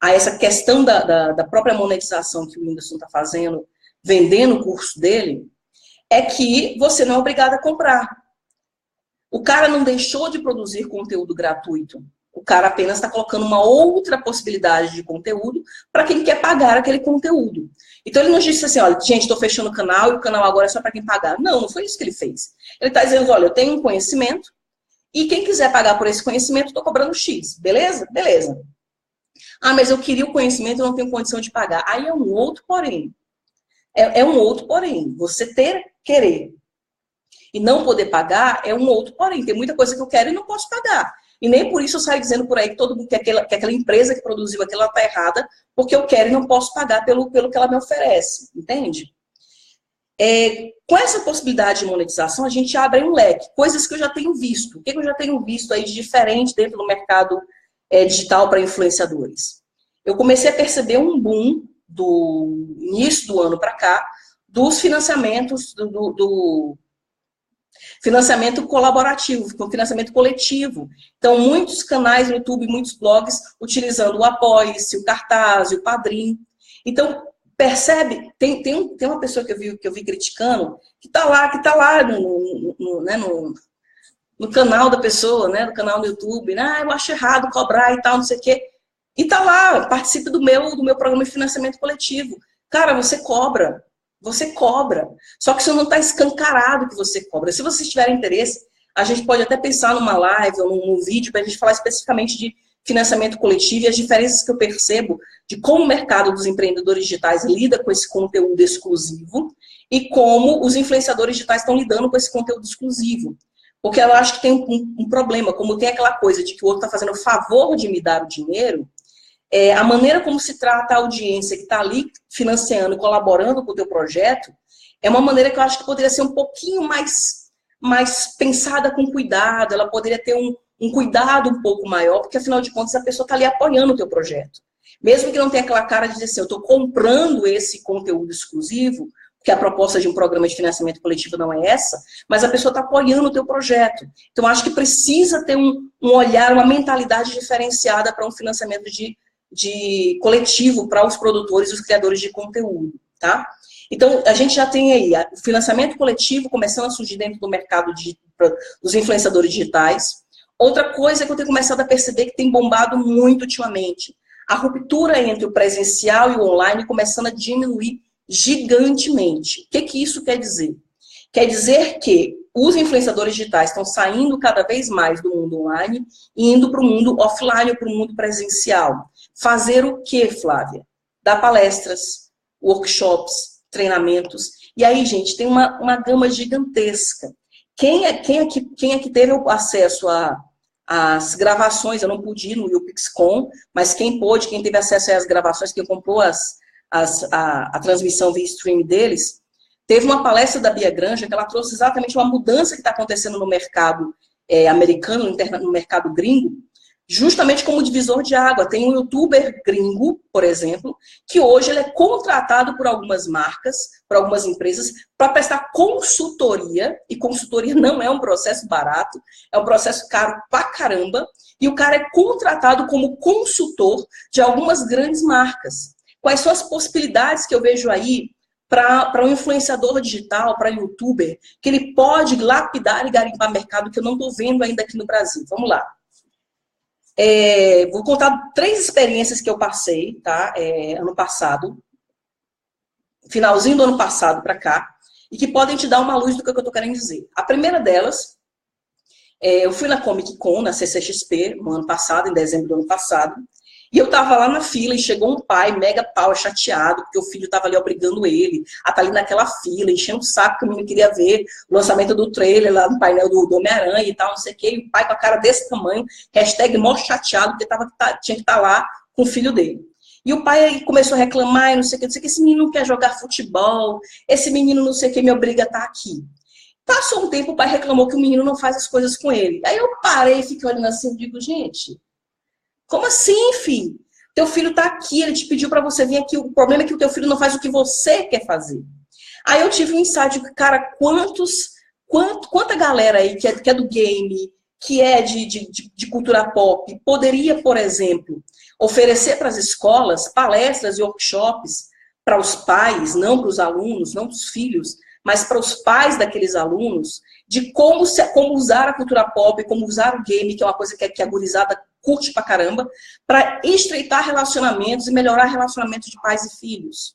a essa questão da própria monetização que o Whindersson está fazendo, vendendo o curso dele, é que você não é obrigado a comprar. O cara não deixou de produzir conteúdo gratuito. O cara apenas está colocando uma outra possibilidade de conteúdo para quem quer pagar aquele conteúdo. Então ele não disse assim, olha, gente, estou fechando o canal e o canal agora é só para quem pagar. Não, não foi isso que ele fez. Ele está dizendo, olha, eu tenho um conhecimento e quem quiser pagar por esse conhecimento, estou cobrando X. Beleza? Beleza. Ah, mas eu queria o conhecimento e não tenho condição de pagar. Aí é um outro porém. É um outro porém. Você querer e não poder pagar é um outro porém. Tem muita coisa que eu quero e não posso pagar. E nem por isso eu saio dizendo por aí que todo mundo que aquela empresa que produziu aquilo está errada, porque eu quero e não posso pagar pelo que ela me oferece. Entende? Com essa possibilidade de monetização, a gente abre um leque. Coisas que eu já tenho visto. O que eu já tenho visto aí de diferente dentro do mercado digital para influenciadores? Eu comecei a perceber um boom do início do ano para cá, dos financiamentos, do financiamento colaborativo, financiamento coletivo. Então, muitos canais no YouTube, muitos blogs, utilizando o Apoie-se, o Cartaz, o Padrim. Então, percebe, tem uma pessoa que eu vi criticando, que está lá no canal da pessoa, né, no canal do YouTube, né, eu acho errado cobrar e tal, não sei o quê. E tá lá, participe do meu programa de financiamento coletivo. Cara, você cobra. Você cobra. Só que isso não está escancarado que você cobra. Se vocês tiverem interesse, a gente pode até pensar numa live ou num vídeo para a gente falar especificamente de financiamento coletivo e as diferenças que eu percebo de como o mercado dos empreendedores digitais lida com esse conteúdo exclusivo e como os influenciadores digitais estão lidando com esse conteúdo exclusivo. Porque eu acho que tem um problema, como tem aquela coisa de que o outro está fazendo o favor de me dar o dinheiro, a maneira como se trata a audiência que está ali financiando, colaborando com o teu projeto, é uma maneira que eu acho que poderia ser um pouquinho mais pensada com cuidado, ela poderia ter um cuidado um pouco maior, porque afinal de contas a pessoa está ali apoiando o teu projeto. Mesmo que não tenha aquela cara de dizer assim, eu estou comprando esse conteúdo exclusivo, porque a proposta de um programa de financiamento coletivo não é essa, mas a pessoa está apoiando o teu projeto. Então acho que precisa ter um olhar, uma mentalidade diferenciada para um financiamento de coletivo para os produtores e os criadores de conteúdo, tá? Então, a gente já tem aí o financiamento coletivo começando a surgir dentro do mercado dos influenciadores digitais. Outra coisa que eu tenho começado a perceber que tem bombado muito ultimamente, a ruptura entre o presencial e o online começando a diminuir gigantemente. O que isso quer dizer? Quer dizer que os influenciadores digitais estão saindo cada vez mais do mundo online e indo para o mundo offline, para o mundo presencial. Fazer o quê, Flávia? Dar palestras, workshops, treinamentos. E aí, gente, tem uma gama gigantesca. Quem é que teve acesso às gravações? Eu não pude ir no YouPixCon, mas quem pôde, quem teve acesso às gravações, quem comprou a transmissão via stream deles, teve uma palestra da Bia Granja que ela trouxe exatamente uma mudança que está acontecendo no mercado americano, no mercado gringo, justamente como divisor de água. Tem um youtuber gringo, por exemplo, que hoje ele é contratado por algumas marcas, por algumas empresas, para prestar consultoria, e consultoria não é um processo barato, é um processo caro pra caramba, e o cara é contratado como consultor de algumas grandes marcas. Quais são as possibilidades que eu vejo aí para um influenciador digital, para youtuber, que ele pode lapidar e garimpar mercado que eu não estou vendo ainda aqui no Brasil? Vamos lá. Vou contar 3 experiências que eu passei, tá? Ano passado, finalzinho do ano passado para cá, e que podem te dar uma luz do que eu estou querendo dizer. A primeira delas, eu fui na Comic Con, na CCXP, no ano passado, em dezembro do ano passado, e eu tava lá na fila e chegou um pai mega pau, chateado, porque o filho tava ali obrigando ele a estar ali naquela fila, enchendo o saco que o menino queria ver o lançamento do trailer lá no painel do Homem-Aranha e tal, não sei o quê. E o pai com a cara desse tamanho, hashtag mó chateado, porque tinha que estar lá com o filho dele. E o pai aí começou a reclamar, e não sei o que, esse menino não quer jogar futebol, esse menino não sei o que me obriga a estar aqui. Passou um tempo, o pai reclamou que o menino não faz as coisas com ele. Aí eu parei e fiquei olhando assim e digo, gente, como assim, filho? Teu filho tá aqui, ele te pediu para você vir aqui. O problema é que o teu filho não faz o que você quer fazer. Aí eu tive um insight, cara, quanta galera aí que é do game, que é de cultura pop, poderia, por exemplo, oferecer para as escolas palestras e workshops para os pais, não para os alunos, não para os filhos, mas para os pais daqueles alunos, de como usar a cultura pop, como usar o game, que é uma coisa que a gurizada curte pra caramba, para estreitar relacionamentos e melhorar relacionamentos de pais e filhos.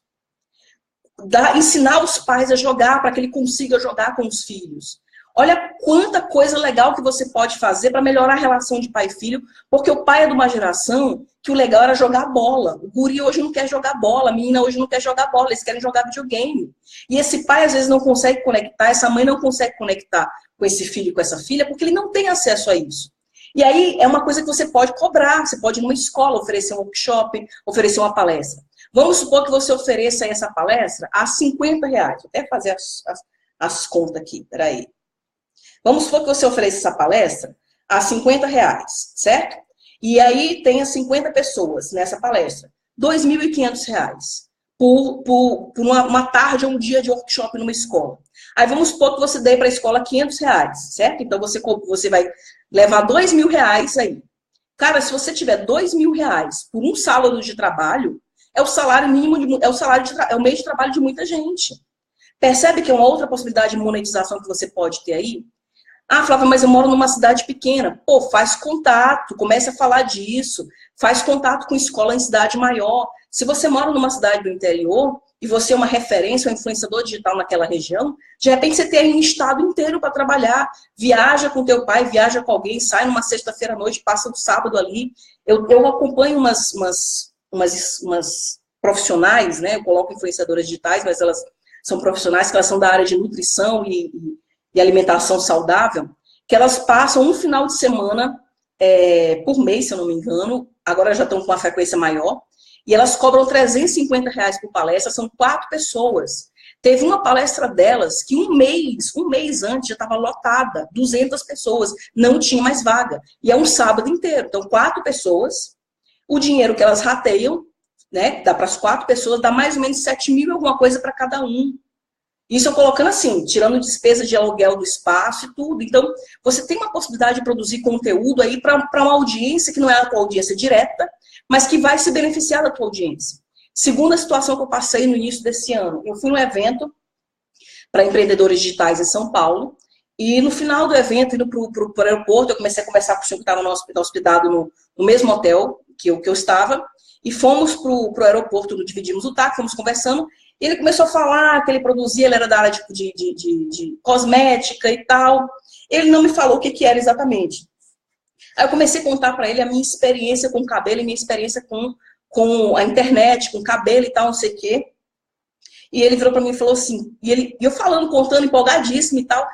Ensinar os pais a jogar para que ele consiga jogar com os filhos. Olha quanta coisa legal que você pode fazer para melhorar a relação de pai e filho, porque o pai é de uma geração que o legal era jogar bola. O guri hoje não quer jogar bola, a menina hoje não quer jogar bola, eles querem jogar videogame. E esse pai às vezes não consegue conectar, essa mãe não consegue conectar com esse filho e com essa filha, porque ele não tem acesso a isso. E aí é uma coisa que você pode cobrar, você pode ir numa escola oferecer um workshop, oferecer uma palestra. Vamos supor que você ofereça essa palestra a R$50. Vou até fazer as contas aqui, peraí. Vamos supor que você ofereça essa palestra a R$50, certo? E aí tenha 50 pessoas nessa palestra. R$2.500 por uma tarde ou um dia de workshop numa escola. Aí vamos supor que você dê para a escola R$500, certo? Então você vai levar R$2.000 aí. Cara, se você tiver R$2.000 por um sábado de trabalho, é o salário mínimo, é o mês de trabalho de muita gente. Percebe que é uma outra possibilidade de monetização que você pode ter aí? Ah, Flávia, mas eu moro numa cidade pequena. Pô, faz contato, comece a falar disso. Faz contato com escola em cidade maior. Se você mora numa cidade do interior e você é uma referência, um influenciador digital naquela região, de repente você tem aí um estado inteiro para trabalhar. Viaja com teu pai, viaja com alguém, sai numa sexta-feira à noite, passa um sábado ali. Eu acompanho umas profissionais, né? Eu coloco influenciadoras digitais, mas elas são profissionais que elas são da área de nutrição e alimentação saudável, que elas passam um final de semana por mês, se eu não me engano, agora já estão com uma frequência maior, e elas cobram R$350 por palestra, são 4 pessoas. Teve uma palestra delas que um mês antes já estava lotada, 200 pessoas, não tinha mais vaga, e é um sábado inteiro, então 4 pessoas, o dinheiro que elas rateiam, né, dá para as 4 pessoas, dá mais ou menos 7 mil e alguma coisa para cada um. Isso eu colocando assim, tirando despesa de aluguel do espaço e tudo. Então, você tem uma possibilidade de produzir conteúdo aí para uma audiência que não é a tua audiência direta, mas que vai se beneficiar da tua audiência. Segunda situação que eu passei no início desse ano. Eu fui num evento para empreendedores digitais em São Paulo, e no final do evento, indo para o aeroporto, eu comecei a conversar com o senhor que estava hospedado no mesmo hotel que eu estava, e fomos para o aeroporto, dividimos o táxi, fomos conversando, e ele começou a falar que ele produzia, ele era da área de cosmética e tal. Ele não me falou o que era exatamente. Aí eu comecei a contar para ele a minha experiência com o cabelo e minha experiência com a internet, com cabelo e tal, não sei o quê. E ele virou para mim e falou assim, e eu falando, contando, empolgadíssimo e tal,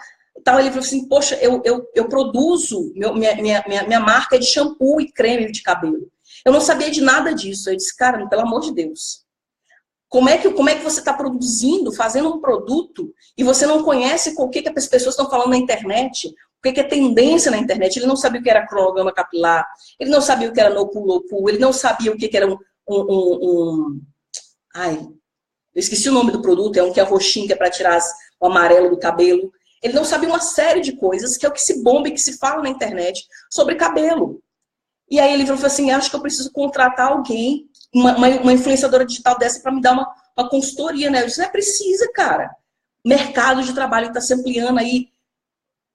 ele falou assim, poxa, eu produzo, minha marca é de shampoo e creme de cabelo. Eu não sabia de nada disso. Eu disse, cara, pelo amor de Deus. Como é que você está produzindo, fazendo um produto, e você não conhece o que as pessoas estão falando na internet, o que é tendência na internet? Ele não sabia o que era cronograma capilar, ele não sabia o que era no pull, low pull, ele não sabia o que era Ai, eu esqueci o nome do produto, é um que é roxinho, que é para tirar o amarelo do cabelo. Ele não sabia uma série de coisas, que é o que se bomba e que se fala na internet sobre cabelo. E aí ele falou assim, acho que eu preciso contratar alguém, uma influenciadora digital dessa para me dar uma consultoria, né? Eu disse, precisa, cara. Mercado de trabalho está se ampliando aí,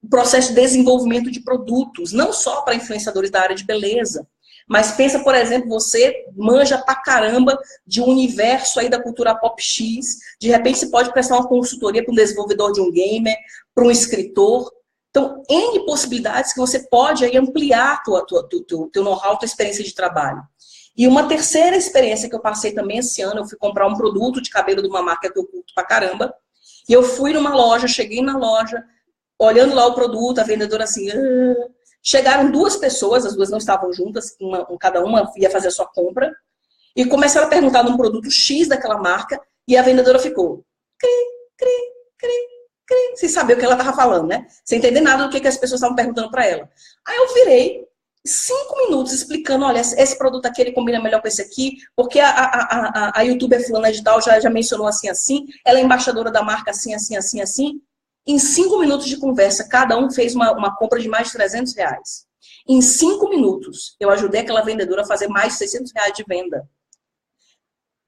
o processo de desenvolvimento de produtos, não só para influenciadores da área de beleza, mas pensa, por exemplo, você manja pra caramba de um universo aí da cultura pop X, de repente você pode prestar uma consultoria para um desenvolvedor de um gamer, para um escritor. Então, N possibilidades que você pode aí ampliar teu know-how, tua experiência de trabalho. E uma terceira experiência que eu passei também esse ano, eu fui comprar um produto de cabelo de uma marca que eu curto pra caramba, e eu fui numa loja, cheguei na loja, olhando lá o produto, a vendedora assim, chegaram 2 pessoas, as 2 não estavam juntas, cada uma ia fazer a sua compra, e começaram a perguntar num produto X daquela marca, e a vendedora ficou, cri, cri, cri, sem saber o que ela estava falando, né? Sem entender nada do que as pessoas estavam perguntando para ela. Aí eu virei 5 minutos explicando, olha, esse produto aqui ele combina melhor com esse aqui, porque a youtuber fulana de tal já mencionou assim, ela é embaixadora da marca assim. Em 5 minutos de conversa, cada um fez uma compra de mais de R$300. Em 5 minutos, eu ajudei aquela vendedora a fazer mais de R$600 de venda.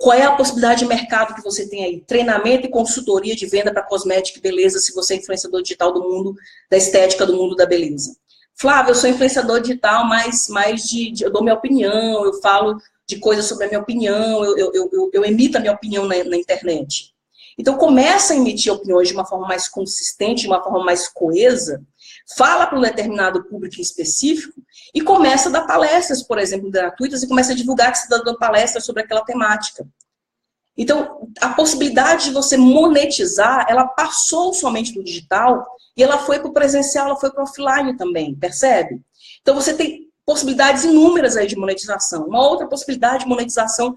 Qual é a possibilidade de mercado que você tem aí? Treinamento e consultoria de venda para cosmética e beleza, se você é influenciador digital do mundo da estética, do mundo da beleza. Flávia, eu sou influenciador digital, mas eu dou minha opinião, eu falo de coisas sobre a minha opinião, eu emito a minha opinião na internet. Então, começa a emitir opiniões de uma forma mais consistente, de uma forma mais coesa, fala para um determinado público específico e começa a dar palestras, por exemplo, gratuitas, e começa a divulgar que você está dando palestras sobre aquela temática. Então, a possibilidade de você monetizar, ela passou somente do digital e ela foi para o presencial, ela foi para o offline também, percebe? Então, você tem possibilidades inúmeras aí de monetização. Uma outra possibilidade de monetização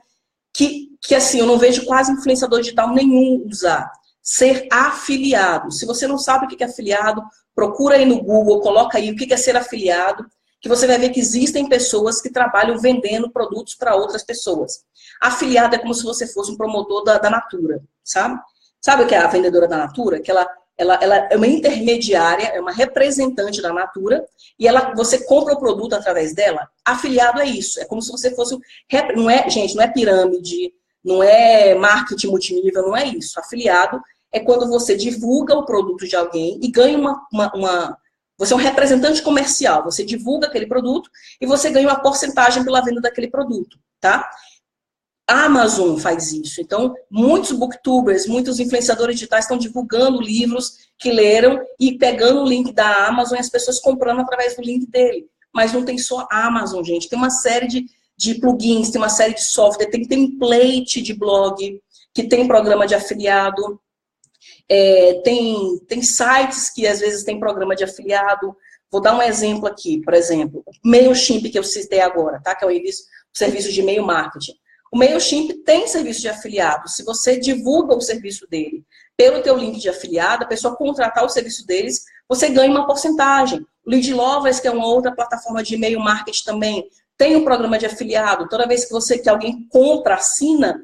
que assim, eu não vejo quase influenciador digital nenhum usar. Ser afiliado. Se você não sabe o que é afiliado, procura aí no Google, coloca aí o que é ser afiliado, que você vai ver que existem pessoas que trabalham vendendo produtos para outras pessoas. Afiliado é como se você fosse um promotor da Natura, sabe? Sabe o que é a vendedora da Natura? Que ela é uma intermediária, é uma representante da Natura, e você compra o produto através dela. Afiliado é isso, é como se você fosse... Não é, gente, não é pirâmide, não é marketing multinível, não é isso. Afiliado é quando você divulga o produto de alguém e ganha você é um representante comercial, você divulga aquele produto e você ganha uma porcentagem pela venda daquele produto, tá? A Amazon faz isso. Então, muitos booktubers, muitos influenciadores digitais estão divulgando livros que leram e pegando o link da Amazon e as pessoas comprando através do link dele. Mas não tem só a Amazon, gente. Tem uma série de plugins, tem uma série de software, tem template de blog, que tem programa de afiliado. Tem sites que às vezes tem programa de afiliado. Vou dar um exemplo aqui, por exemplo, o MailChimp que eu citei agora, tá? Que é o serviço de e-mail marketing. O MailChimp tem serviço de afiliado. Se você divulga o serviço dele pelo teu link de afiliado, a pessoa contratar o serviço deles, você ganha uma porcentagem. O Lead Lovers, que é uma outra plataforma de e-mail marketing também, tem um programa de afiliado. Toda vez que alguém compra, assina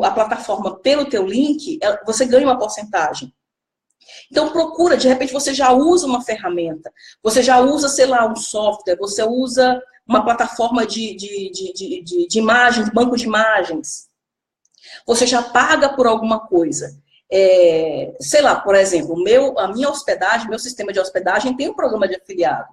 a plataforma pelo teu link, você ganha uma porcentagem. Então procura, de repente você já usa uma ferramenta, você já usa, sei lá, um software, você usa uma plataforma de imagens, banco de imagens. Você já paga por alguma coisa. Sei lá, por exemplo, a minha hospedagem, meu sistema de hospedagem tem um programa de afiliado.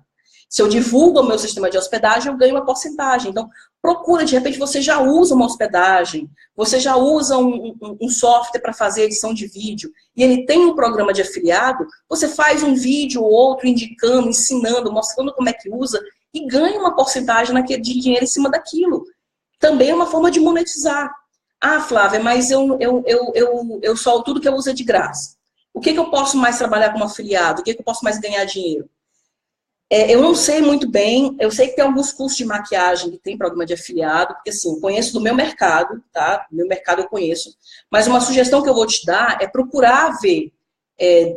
Se eu divulgo o meu sistema de hospedagem, eu ganho uma porcentagem. Então, procura, de repente você já usa uma hospedagem, você já usa um software para fazer edição de vídeo, e ele tem um programa de afiliado, você faz um vídeo ou outro indicando, ensinando, mostrando como é que usa, e ganha uma porcentagem de dinheiro em cima daquilo. Também é uma forma de monetizar. Ah, Flávia, mas eu só tudo que eu uso é de graça. O que eu posso mais trabalhar como afiliado? O que eu posso mais ganhar dinheiro? Eu não sei muito bem, eu sei que tem alguns cursos de maquiagem que tem programa de afiliado, porque assim, conheço do meu mercado, tá? Do meu mercado eu conheço, mas uma sugestão que eu vou te dar é procurar ver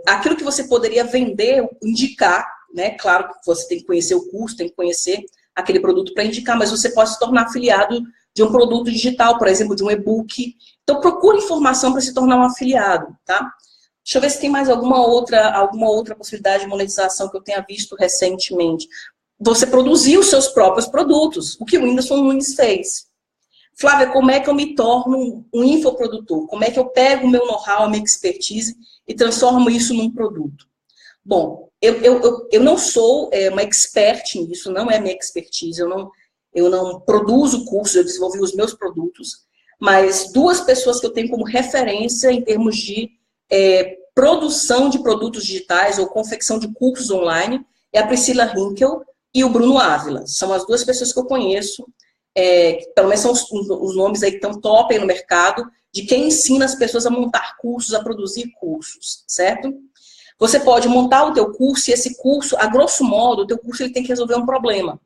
aquilo que você poderia vender, indicar, né? Claro que você tem que conhecer o curso, tem que conhecer aquele produto para indicar, mas você pode se tornar afiliado de um produto digital, por exemplo, de um e-book. Então procure informação para se tornar um afiliado, tá? Deixa eu ver se tem mais alguma outra possibilidade de monetização que eu tenha visto recentemente. Você produzir os seus próprios produtos, o que o Whindersson Nunes fez. Flávia, como é que eu me torno um infoprodutor? Como é que eu pego o meu know-how, a minha expertise e transformo isso num produto? Bom, eu não sou uma expert nisso, não é minha expertise, eu não produzo cursos, eu desenvolvi os meus produtos, mas duas pessoas que eu tenho como referência em termos de produção de produtos digitais ou confecção de cursos online é a Priscila Hinkel e o Bruno Ávila. São as duas pessoas que eu conheço, pelo menos são os nomes aí que estão top aí no mercado, de quem ensina as pessoas a montar cursos, a produzir cursos, certo? Você pode montar o teu curso e esse curso, a grosso modo, o teu curso ele tem que resolver um problema.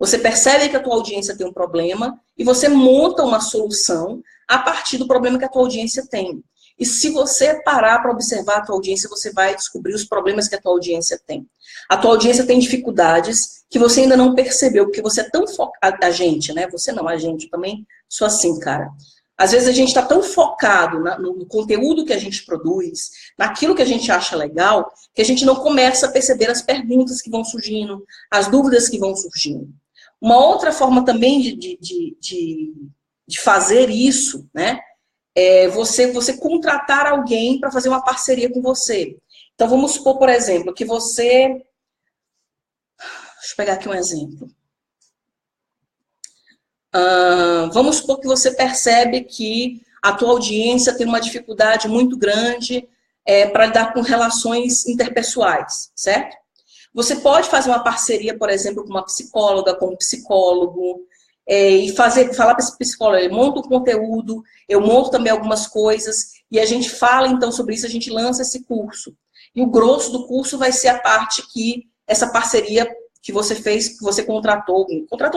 Você percebe que a tua audiência tem um problema e você monta uma solução a partir do problema que a tua audiência tem. E se você parar para observar a tua audiência, você vai descobrir os problemas que a tua audiência tem. A tua audiência tem dificuldades que você ainda não percebeu, porque você é tão focado... A gente, né? Você não, a gente também sou assim, cara. Às vezes a gente está tão focado no conteúdo que a gente produz, naquilo que a gente acha legal, que a gente não começa a perceber as perguntas que vão surgindo, as dúvidas que vão surgindo. Uma outra forma também de fazer isso, né? você contratar alguém para fazer uma parceria com você. Então, vamos supor, por exemplo, que você... Deixa eu pegar aqui um exemplo. Vamos supor que você percebe que a tua audiência tem uma dificuldade muito grande para lidar com relações interpessoais, certo? Você pode fazer uma parceria, por exemplo, com uma psicóloga, com um psicólogo, e falar para esse psicólogo, ele monta o conteúdo, eu monto também algumas coisas, e a gente fala então sobre isso, a gente lança esse curso. E o grosso do curso vai ser a parte que essa parceria que você fez, que você contratou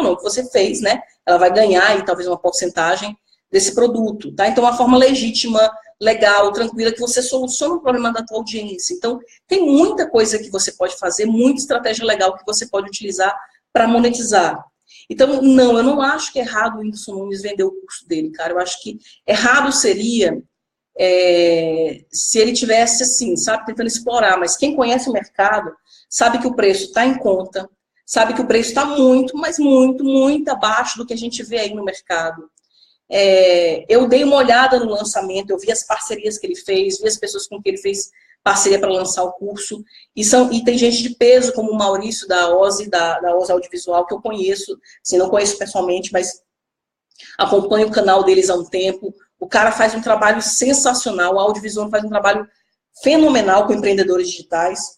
não, que você fez, né? Ela vai ganhar aí talvez uma porcentagem desse produto, tá? Então, uma forma legítima, legal, tranquila, que você soluciona o problema da tua audiência. Então, tem muita coisa que você pode fazer, muita estratégia legal que você pode utilizar para monetizar. Então, não, eu não acho que é errado o Whindersson Nunes vender o curso dele, cara. Eu acho que errado seria se ele tivesse, assim, sabe, tentando explorar. Mas quem conhece o mercado sabe que o preço está em conta, sabe que o preço está muito, mas muito, muito abaixo do que a gente vê aí no mercado. Eu dei uma olhada no lançamento, eu vi as parcerias que ele fez, vi as pessoas com que ele fez parceria para lançar o curso, e tem gente de peso, como o Maurício da OSE, da OSE Audiovisual, que eu conheço, assim, não conheço pessoalmente, mas acompanho o canal deles há um tempo. O cara faz um trabalho sensacional, o Audiovisual faz um trabalho fenomenal com empreendedores digitais.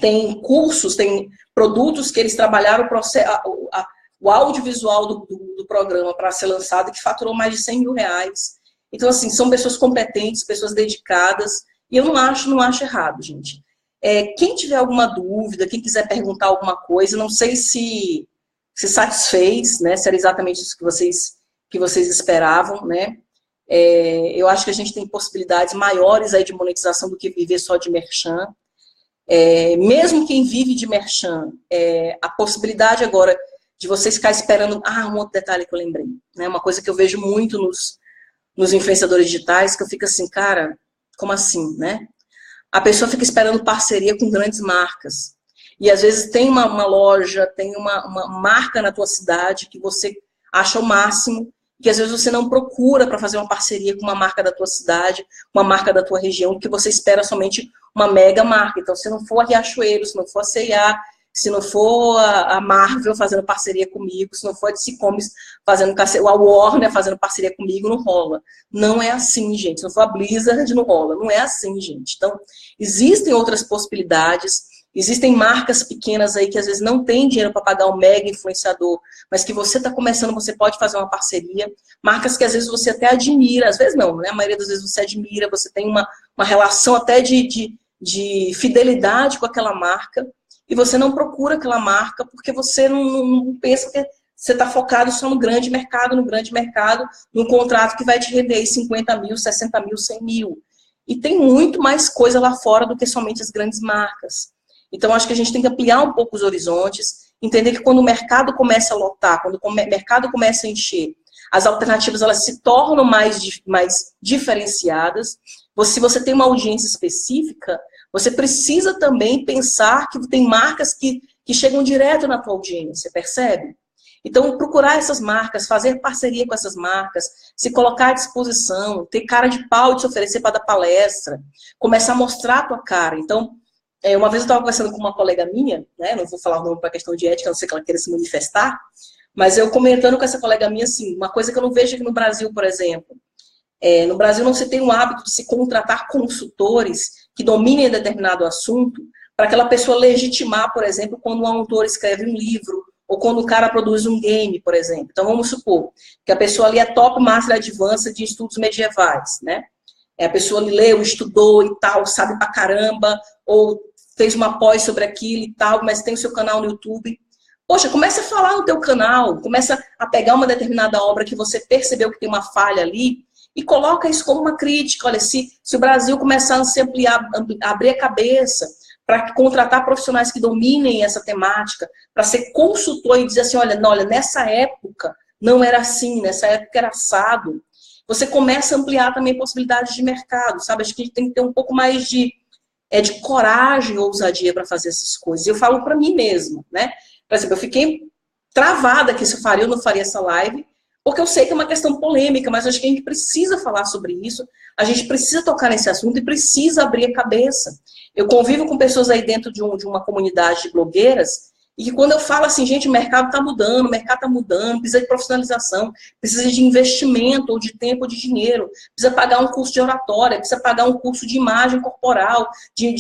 Tem cursos, tem produtos que eles trabalharam o audiovisual do programa para ser lançado, que faturou mais de 100 mil reais. Então, assim, são pessoas competentes, pessoas dedicadas, e eu não acho errado, gente. Quem tiver alguma dúvida, quem quiser perguntar alguma coisa, não sei se satisfez, né, se era exatamente isso que vocês esperavam, né? Eu acho que a gente tem possibilidades maiores aí de monetização do que viver só de merchan. Mesmo quem vive de merchan, a possibilidade agora de vocês ficar esperando... um outro detalhe que eu lembrei, né? Uma coisa que eu vejo muito nos influenciadores digitais, que eu fico assim, cara, como assim, né? A pessoa fica esperando parceria com grandes marcas. E às vezes tem uma loja, tem uma marca na tua cidade que você acha o máximo, que às vezes você não procura para fazer uma parceria com uma marca da tua cidade, uma marca da tua região, porque você espera somente uma mega marca. Então, se não for a Riachuelo, se não for a C&A, se não for a Marvel fazendo parceria comigo, se não for a DC Comics fazendo a Warner fazendo parceria comigo, não rola. Não é assim, gente. Se não for a Blizzard, não rola. Não é assim, gente. Então, existem outras possibilidades. Existem marcas pequenas aí que às vezes não tem dinheiro para pagar um mega influenciador, mas que você está começando, você pode fazer uma parceria. Marcas que às vezes você até admira, às vezes não, né? A maioria das vezes você admira, você tem uma relação até de fidelidade com aquela marca, e você não procura aquela marca porque você não pensa que você está focado só no grande mercado, num contrato que vai te render aí 50 mil, 60 mil, 100 mil. E tem muito mais coisa lá fora do que somente as grandes marcas. Então, acho que a gente tem que ampliar um pouco os horizontes, entender que quando o mercado começa a lotar, quando o mercado começa a encher, as alternativas elas se tornam mais diferenciadas. Se você tem uma audiência específica, você precisa também pensar que tem marcas que chegam direto na tua audiência, percebe? Então, procurar essas marcas, fazer parceria com essas marcas, se colocar à disposição, ter cara de pau de se oferecer para dar palestra, começar a mostrar a tua cara. Então, uma vez eu estava conversando com uma colega minha, né, não vou falar o nome para questão de ética, a não ser que ela queira se manifestar, mas eu comentando com essa colega minha, assim, uma coisa que eu não vejo aqui no Brasil, por exemplo. No Brasil não se tem o hábito de se contratar consultores que dominem determinado assunto para aquela pessoa legitimar, por exemplo, quando um autor escreve um livro ou quando o cara produz um game, por exemplo. Então, vamos supor que a pessoa ali é top master advanced de estudos medievais, né? A pessoa leu, estudou e tal, sabe pra caramba, ou fez uma pós sobre aquilo e tal, mas tem o seu canal no YouTube. Poxa, começa a falar no teu canal, começa a pegar uma determinada obra que você percebeu que tem uma falha ali e coloca isso como uma crítica. Olha, se o Brasil começar a se ampliar, abrir a cabeça para contratar profissionais que dominem essa temática, para ser consultor e dizer assim, olha, nessa época não era assim, nessa época era assado. Você começa a ampliar também possibilidades de mercado, sabe? Acho que a gente tem que ter um pouco mais de coragem ou ousadia para fazer essas coisas. Eu falo para mim mesma, né? Por exemplo, eu fiquei travada que se eu faria ou não faria essa live, Porque eu sei que é uma questão polêmica, mas acho que a gente precisa falar sobre isso, a gente precisa tocar nesse assunto e precisa abrir a cabeça. Eu convivo com pessoas aí dentro de uma comunidade de blogueiras, e que quando eu falo assim, gente, o mercado está mudando, precisa de profissionalização, precisa de investimento, ou de tempo, ou de dinheiro, precisa pagar um curso de oratória, precisa pagar um curso de imagem corporal, de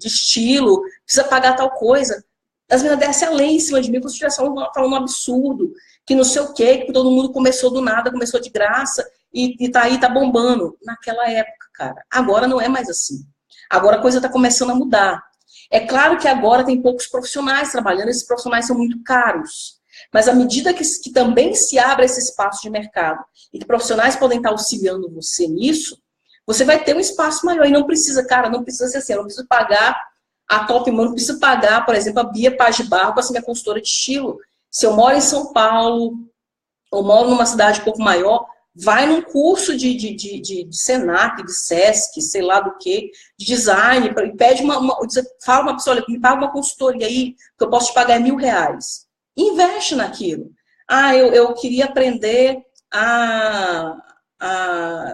estilo, precisa pagar tal coisa. As meninas descem a lei em cima de mim, como se estivesse falando um absurdo, que não sei o quê, que todo mundo começou do nada, começou de graça, e tá aí, tá bombando. Naquela época, cara. Agora não é mais assim. Agora a coisa tá começando a mudar. É claro que agora tem poucos profissionais trabalhando, esses profissionais são muito caros. Mas à medida que também se abre esse espaço de mercado, e que profissionais podem estar auxiliando você nisso, você vai ter um espaço maior. E não precisa, cara, não precisa ser assim, eu não preciso pagar a Top Money, não preciso pagar, por exemplo, a Bia Paz de Barro para ser minha consultora de estilo. Se eu moro em São Paulo, ou moro numa cidade um pouco maior, vai num curso de Senac, de Sesc, sei lá do que, de design, e pede fala uma pessoa, olha, me paga uma consultoria aí, que eu posso te pagar R$1.000. Investe naquilo. Ah, eu queria aprender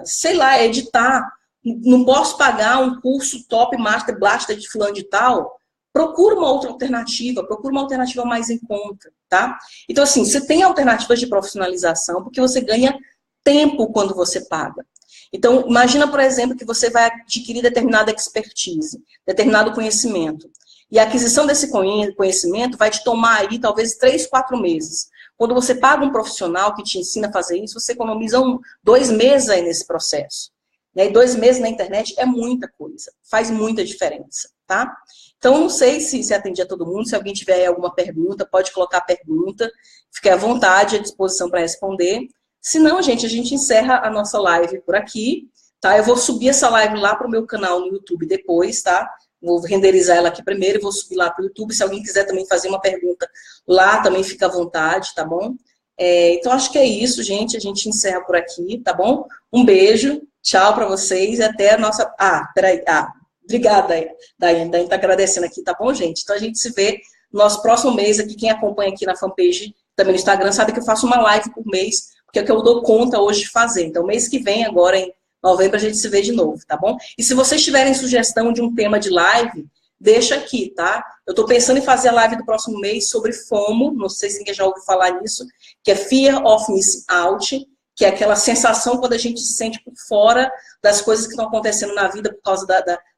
sei lá, editar. Não posso pagar um curso top, master, blaster de fulano de tal. Procura uma outra alternativa, procura uma alternativa mais em conta, tá? Então, assim, você tem alternativas de profissionalização, porque você ganha tempo quando você paga. Então, imagina, por exemplo, que você vai adquirir determinada expertise, determinado conhecimento. E a aquisição desse conhecimento vai te tomar aí, talvez, 3, 4 meses. Quando você paga um profissional que te ensina a fazer isso, você economiza 2 meses aí nesse processo. E 2 meses na internet é muita coisa, faz muita diferença, tá? Então, não sei se atendi a todo mundo, se alguém tiver alguma pergunta, pode colocar a pergunta, fique à vontade, à disposição para responder. Se não, gente, a gente encerra a nossa live por aqui, tá? Eu vou subir essa live lá para o meu canal no YouTube depois, tá? Vou renderizar ela aqui primeiro e vou subir lá para o YouTube. Se alguém quiser também fazer uma pergunta lá, também fica à vontade, tá bom? Então, acho que é isso, gente. A gente encerra por aqui, tá bom? Um beijo, tchau para vocês e até a nossa... peraí. Obrigada, Daiane. Daiane tá agradecendo aqui, tá bom, gente? Então, a gente se vê no nosso próximo mês aqui. Quem acompanha aqui na fanpage, também no Instagram, sabe que eu faço uma live por mês, porque é o que eu dou conta hoje de fazer. Então, mês que vem, agora em novembro, a gente se vê de novo, tá bom? E se vocês tiverem sugestão de um tema de live, deixa aqui, tá? Eu tô pensando em fazer a live do próximo mês sobre FOMO, não sei se ninguém já ouviu falar nisso, que é Fear of Missing Out, que é aquela sensação quando a gente se sente por fora das coisas que estão acontecendo na vida por causa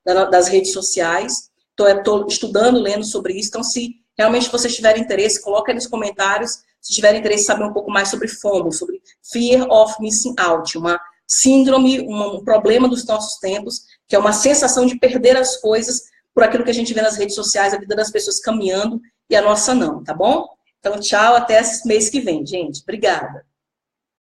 das redes sociais. Então, eu estou estudando, lendo sobre isso. Então, se realmente vocês tiverem interesse, coloca aí nos comentários se tiverem interesse em saber um pouco mais sobre FOMO, sobre Fear of Missing Out, uma síndrome, um problema dos nossos tempos, que é uma sensação de perder as coisas por aquilo que a gente vê nas redes sociais, a vida das pessoas caminhando e a nossa não, tá bom? Então, tchau, até esse mês que vem, gente. Obrigada.